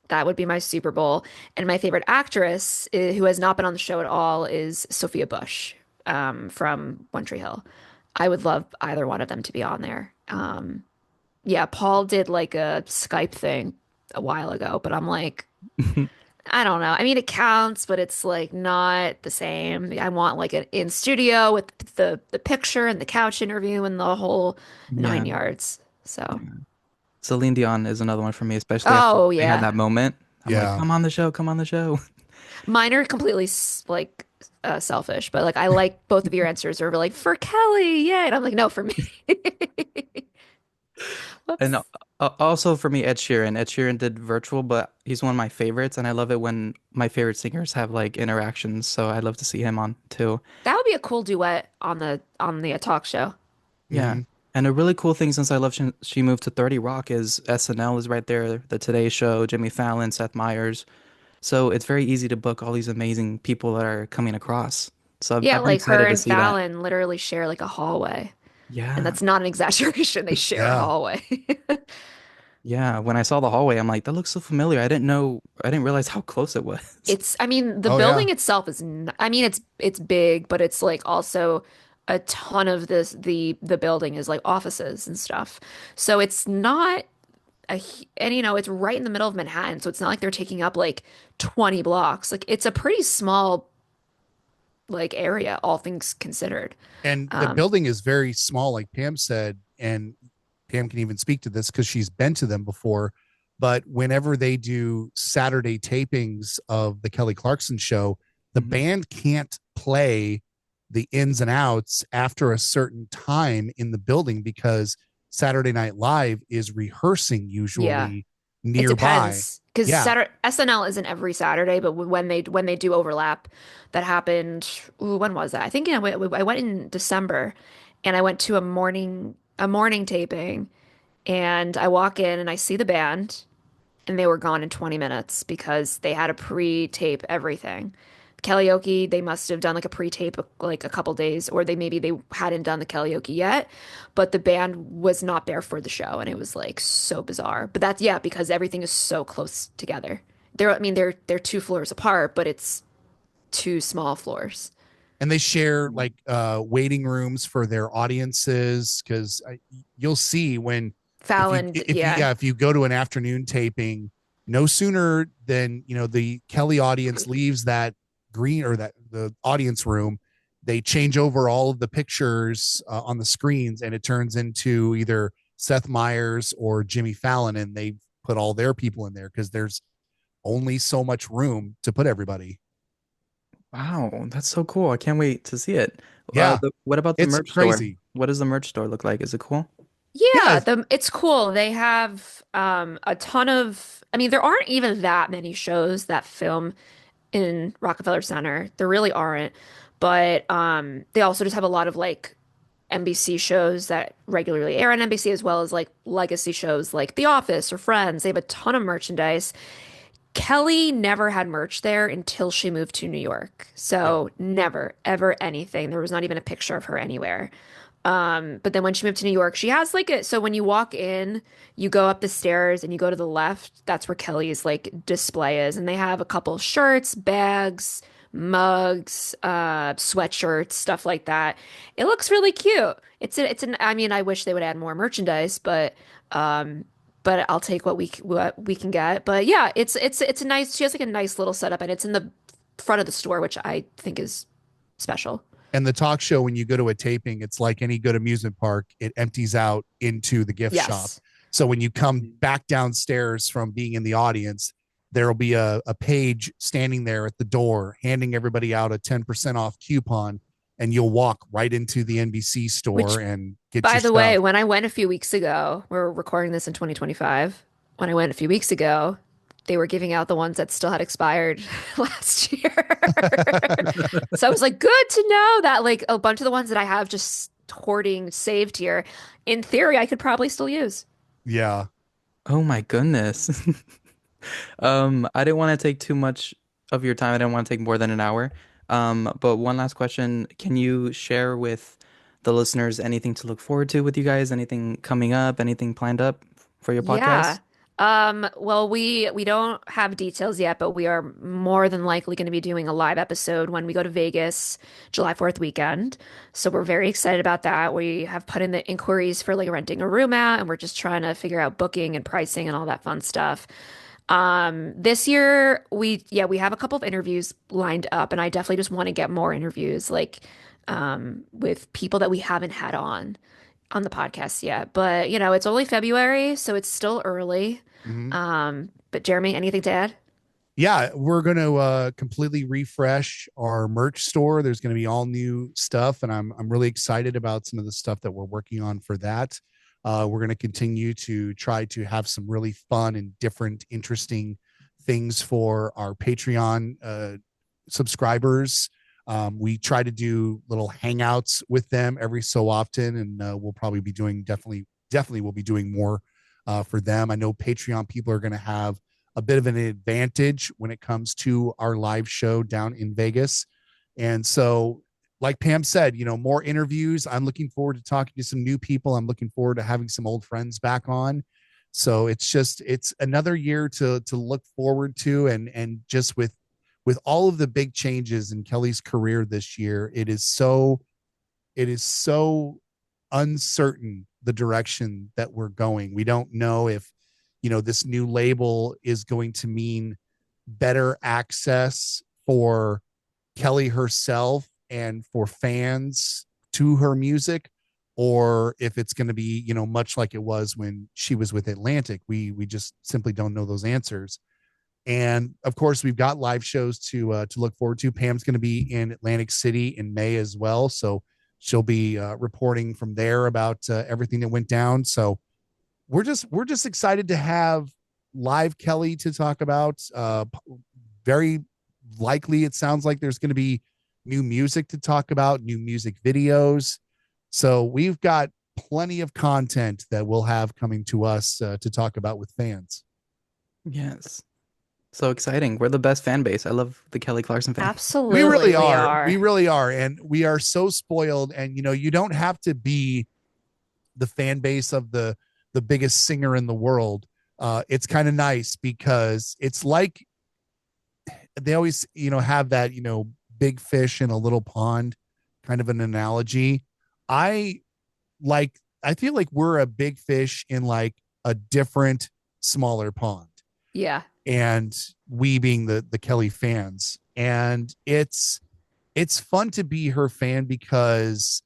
[SPEAKER 1] that would be my Super Bowl. And my favorite actress, who has not been on the show at all, is Sophia Bush, from One Tree Hill. I would love either one of them to be on there. Yeah, Paul did like a Skype thing a while ago, but I'm like, I don't know. I mean, it counts, but it's like not the same. I want like an in studio with the picture and the couch interview and the whole nine
[SPEAKER 2] Yeah.
[SPEAKER 1] yards. So,
[SPEAKER 2] Yeah. Celine Dion is another one for me, especially after
[SPEAKER 1] oh
[SPEAKER 2] they had
[SPEAKER 1] yeah,
[SPEAKER 2] that moment. I'm like,
[SPEAKER 3] Yeah.
[SPEAKER 2] come on the show, come on the show.
[SPEAKER 1] mine are completely like selfish, but like I like both of your answers are like for Kelly, yeah, and I'm like no for me.
[SPEAKER 2] And
[SPEAKER 1] Whoops.
[SPEAKER 2] also for me, Ed Sheeran. Ed Sheeran did virtual, but he's one of my favorites, and I love it when my favorite singers have like interactions. So I'd love to see him on too.
[SPEAKER 1] That would be a cool duet on the talk show.
[SPEAKER 2] Yeah.
[SPEAKER 3] Mhm.
[SPEAKER 2] And a really cool thing since I love she moved to 30 Rock is SNL is right there, The Today Show, Jimmy Fallon, Seth Meyers. So it's very easy to book all these amazing people that are coming across. So
[SPEAKER 1] Yeah,
[SPEAKER 2] I've been
[SPEAKER 1] like her
[SPEAKER 2] excited to
[SPEAKER 1] and
[SPEAKER 2] see that.
[SPEAKER 1] Fallon literally share like a hallway. And
[SPEAKER 2] Yeah.
[SPEAKER 1] that's not an exaggeration. They share a
[SPEAKER 3] Yeah.
[SPEAKER 1] hallway.
[SPEAKER 2] Yeah. When I saw the hallway, I'm like, that looks so familiar. I didn't realize how close it was.
[SPEAKER 1] I mean, the
[SPEAKER 3] Oh yeah.
[SPEAKER 1] building itself is, I mean, it's big, but it's like also a ton of the building is like offices and stuff. So it's not and it's right in the middle of Manhattan. So it's not like they're taking up like 20 blocks. Like it's a pretty small like area, all things considered.
[SPEAKER 3] And the
[SPEAKER 1] Um,
[SPEAKER 3] building is very small, like Pam said, and Pam can even speak to this because she's been to them before. But whenever they do Saturday tapings of the Kelly Clarkson show, the
[SPEAKER 2] Mhm.
[SPEAKER 3] band can't play the ins and outs after a certain time in the building because Saturday Night Live is rehearsing
[SPEAKER 1] yeah.
[SPEAKER 3] usually
[SPEAKER 1] It
[SPEAKER 3] nearby.
[SPEAKER 1] depends because
[SPEAKER 3] Yeah.
[SPEAKER 1] Saturday SNL isn't every Saturday, but when they do overlap, that happened. Ooh, when was that? I think I went in December, and I went to a morning taping, and I walk in and I see the band, and they were gone in 20 minutes because they had to pre-tape everything. Karaoke, they must have done like a pre-tape like a couple days, or they hadn't done the karaoke yet, but the band was not there for the show, and it was like so bizarre. But that's yeah, because everything is so close together. I mean, they're two floors apart, but it's two small floors.
[SPEAKER 3] And they share like waiting rooms for their audiences because you'll see when
[SPEAKER 1] Fallon, yeah,
[SPEAKER 3] if you go to an afternoon taping, no sooner than the Kelly audience leaves that green or that the audience room, they change over all of the pictures on the screens, and it turns into either Seth Meyers or Jimmy Fallon, and they put all their people in there because there's only so much room to put everybody.
[SPEAKER 2] Wow, that's so cool. I can't wait to see it.
[SPEAKER 3] Yeah,
[SPEAKER 2] What about the
[SPEAKER 3] it's
[SPEAKER 2] merch store?
[SPEAKER 3] crazy.
[SPEAKER 2] What does the merch store look like? Is it cool?
[SPEAKER 3] Yeah,
[SPEAKER 1] yeah. It's cool. They have a ton of. I mean, there aren't even that many shows that film in Rockefeller Center. There really aren't. But they also just have a lot of like NBC shows that regularly air on NBC as well as like legacy shows like The Office or Friends. They have a ton of merchandise. Kelly never had merch there until she moved to New York.
[SPEAKER 3] yeah.
[SPEAKER 1] So never, ever anything. There was not even a picture of her anywhere. But then when she moved to New York, she has like so when you walk in, you go up the stairs and you go to the left, that's where Kelly's like display is. And they have a couple shirts, bags, mugs, sweatshirts, stuff like that. It looks really cute. I mean, I wish they would add more merchandise, um, but I'll take what we can get. But yeah, it's a nice. She has like a nice little setup, and it's in the front of the store, which I think is special.
[SPEAKER 3] And the talk show, when you go to a taping, it's like any good amusement park. It empties out into the gift shop.
[SPEAKER 1] Yes.
[SPEAKER 3] So when you come back downstairs from being in the audience, there'll be a page standing there at the door, handing everybody out a 10% off coupon, and you'll walk right into the NBC
[SPEAKER 1] Which,
[SPEAKER 3] store and get
[SPEAKER 1] by
[SPEAKER 3] your
[SPEAKER 1] the way,
[SPEAKER 3] stuff.
[SPEAKER 1] when I went a few weeks ago, we're recording this in 2025. When I went a few weeks ago, they were giving out the ones that still had expired last year. So I was like, good to know that like a bunch of the ones that I have just hoarding saved here, in theory, I could probably still use.
[SPEAKER 3] Yeah.
[SPEAKER 2] Oh my goodness. I didn't want to take too much of your time. I didn't want to take more than an hour. But one last question. Can you share with the listeners anything to look forward to with you guys? Anything coming up? Anything planned up for your
[SPEAKER 1] Yeah.
[SPEAKER 2] podcast?
[SPEAKER 1] Well, we don't have details yet, but we are more than likely going to be doing a live episode when we go to Vegas July 4th weekend. So we're very excited about that. We have put in the inquiries for like renting a room out, and we're just trying to figure out booking and pricing and all that fun stuff. This year we have a couple of interviews lined up, and I definitely just want to get more interviews like with people that we haven't had on the podcast yet. But you know, it's only February, so it's still early.
[SPEAKER 3] Mhm.
[SPEAKER 1] But Jeremy, anything to add?
[SPEAKER 3] Yeah, we're going to completely refresh our merch store. There's going to be all new stuff, and I'm really excited about some of the stuff that we're working on for that. We're going to continue to try to have some really fun and different, interesting things for our Patreon subscribers. We try to do little hangouts with them every so often, and we'll probably be doing definitely we'll be doing more for them. I know Patreon people are going to have a bit of an advantage when it comes to our live show down in Vegas. And so, like Pam said, you know, more interviews. I'm looking forward to talking to some new people. I'm looking forward to having some old friends back on. So it's another year to look forward to, and just with all of the big changes in Kelly's career this year, it is so uncertain the direction that we're going. We don't know if, you know, this new label is going to mean better access for Kelly herself and for fans to her music, or if it's going to be, you know, much like it was when she was with Atlantic. We just simply don't know those answers. And of course, we've got live shows to look forward to. Pam's going to be in Atlantic City in May as well, so she'll be reporting from there about everything that went down. So we're just excited to have live Kelly to talk about. Very likely, it sounds like there's going to be new music to talk about, new music videos. So we've got plenty of content that we'll have coming to us to talk about with fans.
[SPEAKER 2] Yes. So exciting. We're the best fan base. I love the Kelly Clarkson fan.
[SPEAKER 3] We really
[SPEAKER 1] Absolutely, we
[SPEAKER 3] are. We
[SPEAKER 1] are.
[SPEAKER 3] really are. And we are so spoiled. And, you know, you don't have to be the fan base of the biggest singer in the world. It's kind of nice because it's like they always, you know, have that, you know, big fish in a little pond kind of an analogy. I I feel like we're a big fish in like a different, smaller pond.
[SPEAKER 1] Yeah.
[SPEAKER 3] And we being the Kelly fans. And it's fun to be her fan because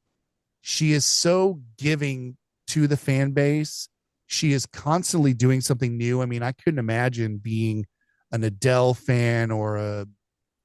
[SPEAKER 3] she is so giving to the fan base. She is constantly doing something new. I mean, I couldn't imagine being an Adele fan or a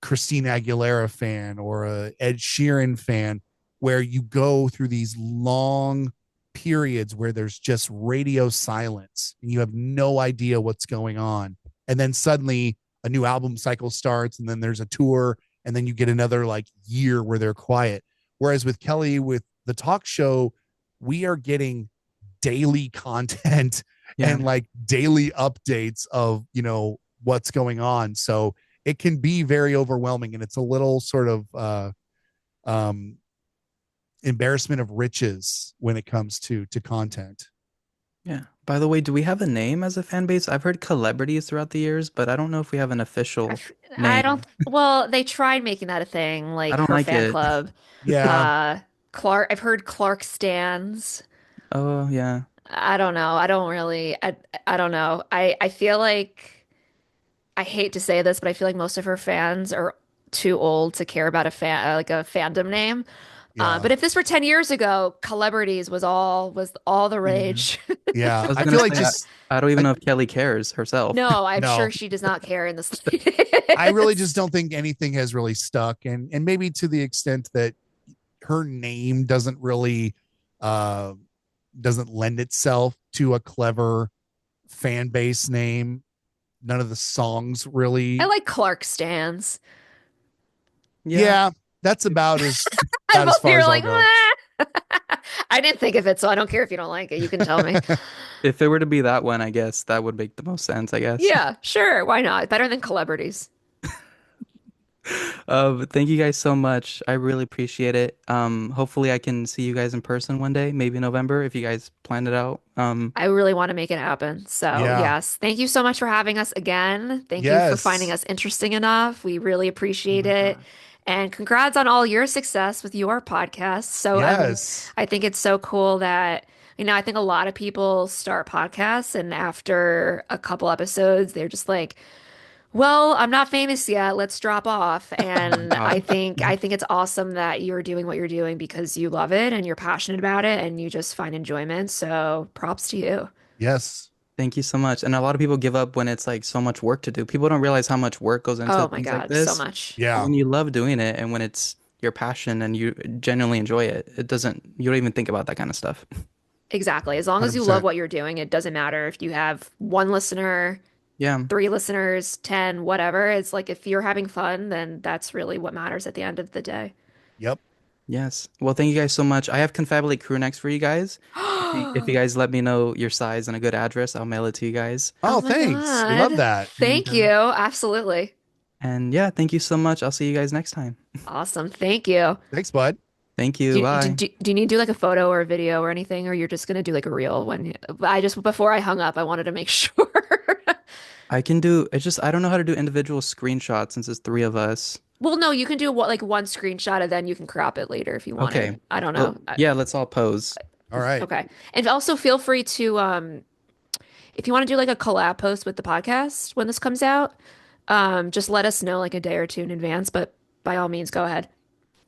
[SPEAKER 3] Christina Aguilera fan or a Ed Sheeran fan, where you go through these long periods where there's just radio silence and you have no idea what's going on. And then suddenly a new album cycle starts, and then there's a tour, and then you get another like year where they're quiet. Whereas with Kelly, with the talk show, we are getting daily content
[SPEAKER 2] Yeah.
[SPEAKER 3] and like daily updates of, you know, what's going on. So it can be very overwhelming, and it's a little sort of um embarrassment of riches when it comes to content.
[SPEAKER 2] Yeah. By the way, do we have a name as a fan base? I've heard celebrities throughout the years, but I don't know if we have an
[SPEAKER 1] I,
[SPEAKER 2] official
[SPEAKER 1] f- I don't,
[SPEAKER 2] name.
[SPEAKER 1] well, they tried making that a thing,
[SPEAKER 2] I
[SPEAKER 1] like
[SPEAKER 2] don't
[SPEAKER 1] her
[SPEAKER 2] like
[SPEAKER 1] fan
[SPEAKER 2] it.
[SPEAKER 1] club.
[SPEAKER 3] Yeah.
[SPEAKER 1] Uh, I've heard Clark stands.
[SPEAKER 2] Oh, yeah.
[SPEAKER 1] I don't know. I don't know. I feel like, I hate to say this, but I feel like most of her fans are too old to care about like a fandom name.
[SPEAKER 3] Yeah.
[SPEAKER 1] But if this were 10 years ago, celebrities was all the
[SPEAKER 2] Yeah.
[SPEAKER 1] rage.
[SPEAKER 2] I
[SPEAKER 3] Yeah.
[SPEAKER 2] was
[SPEAKER 3] I
[SPEAKER 2] gonna
[SPEAKER 3] feel like
[SPEAKER 2] say
[SPEAKER 3] just
[SPEAKER 2] I don't even
[SPEAKER 3] I,
[SPEAKER 2] know if Kelly cares herself.
[SPEAKER 1] No, I'm
[SPEAKER 3] no.
[SPEAKER 1] sure she does not care in the
[SPEAKER 3] I really just
[SPEAKER 1] slightest.
[SPEAKER 3] don't think anything has really stuck, and maybe to the extent that her name uh doesn't lend itself to a clever fan base name. None of the songs
[SPEAKER 1] I
[SPEAKER 3] really.
[SPEAKER 1] like Clark stands.
[SPEAKER 2] Yeah.
[SPEAKER 3] Yeah, that's
[SPEAKER 1] I
[SPEAKER 3] about as
[SPEAKER 1] both
[SPEAKER 3] far
[SPEAKER 1] you're
[SPEAKER 3] as I'll
[SPEAKER 1] like,
[SPEAKER 3] go.
[SPEAKER 1] "Meh." I didn't think of it, so I don't care if you don't like it. You can tell me.
[SPEAKER 2] If it were to be that one, I guess that would make the most sense, I guess.
[SPEAKER 1] Yeah, sure. Why not? Better than celebrities.
[SPEAKER 2] But thank you guys so much. I really appreciate it. Hopefully I can see you guys in person one day, maybe in November if you guys plan it out.
[SPEAKER 1] I really want to make it happen. So,
[SPEAKER 3] Yeah.
[SPEAKER 1] yes, thank you so much for having us again. Thank you for finding
[SPEAKER 3] Yes.
[SPEAKER 1] us interesting enough. We really
[SPEAKER 2] Oh
[SPEAKER 1] appreciate
[SPEAKER 2] my
[SPEAKER 1] it.
[SPEAKER 2] God.
[SPEAKER 1] And congrats on all your success with your podcast. So,
[SPEAKER 3] Yes.
[SPEAKER 1] I think it's so cool that, I think a lot of people start podcasts and after a couple episodes, they're just like, well, I'm not famous yet. Let's drop off.
[SPEAKER 2] Oh my
[SPEAKER 1] And
[SPEAKER 2] God.
[SPEAKER 1] I think it's awesome that you're doing what you're doing because you love it and you're passionate about it and you just find enjoyment. So props to you.
[SPEAKER 3] Yes.
[SPEAKER 2] Thank you so much. And a lot of people give up when it's like so much work to do. People don't realize how much work goes into
[SPEAKER 1] Oh my
[SPEAKER 2] things like
[SPEAKER 1] God, so
[SPEAKER 2] this.
[SPEAKER 1] much.
[SPEAKER 2] But
[SPEAKER 3] Yeah.
[SPEAKER 2] when you love doing it and when it's your passion and you genuinely enjoy it, you don't even think about that kind of stuff.
[SPEAKER 1] Exactly. As long as you love
[SPEAKER 3] 100%.
[SPEAKER 1] what you're doing, it doesn't matter if you have one listener,
[SPEAKER 2] Yeah.
[SPEAKER 1] three listeners, 10, whatever. It's like if you're having fun, then that's really what matters at the end of the day.
[SPEAKER 3] Yep.
[SPEAKER 2] Yes. Well, thank you guys so much. I have Confabulate crew necks for you guys. If you guys let me know your size and a good address, I'll mail it to you guys.
[SPEAKER 1] Oh
[SPEAKER 3] Oh,
[SPEAKER 1] my
[SPEAKER 3] thanks. We love
[SPEAKER 1] God.
[SPEAKER 3] that.
[SPEAKER 2] And
[SPEAKER 1] Thank you. Absolutely.
[SPEAKER 2] yeah, thank you so much. I'll see you guys next time.
[SPEAKER 1] Awesome. Thank you.
[SPEAKER 3] Thanks, bud.
[SPEAKER 2] Thank you. Bye.
[SPEAKER 1] Do you need to do like a photo or a video or anything, or you're just gonna do like a reel before I hung up, I wanted to make sure.
[SPEAKER 2] I can do it's just I don't know how to do individual screenshots since it's three of us.
[SPEAKER 1] Well, no, you can do what like one screenshot and then you can crop it later if you
[SPEAKER 2] Okay.
[SPEAKER 1] wanted. I don't
[SPEAKER 2] Well,
[SPEAKER 1] know.
[SPEAKER 2] yeah, let's all pose.
[SPEAKER 3] All right.
[SPEAKER 1] Okay. And also feel free to if you want to do like a collab post with the podcast when this comes out, just let us know like a day or two in advance, but by all means go ahead.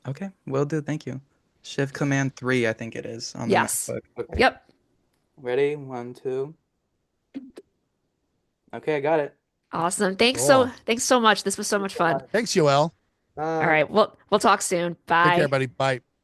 [SPEAKER 2] Okay, will do. Thank you. Shift Command 3, I think it is on the
[SPEAKER 1] Yes.
[SPEAKER 2] MacBook. Okay.
[SPEAKER 1] Yep.
[SPEAKER 2] Ready? One, two. Okay, I got it.
[SPEAKER 1] Awesome.
[SPEAKER 3] Cool.
[SPEAKER 1] Thanks so much. This was so much fun.
[SPEAKER 3] Thanks, Yoel.
[SPEAKER 1] All
[SPEAKER 2] Bye.
[SPEAKER 1] right. We'll talk soon.
[SPEAKER 3] Take care,
[SPEAKER 1] Bye.
[SPEAKER 3] buddy. Bye.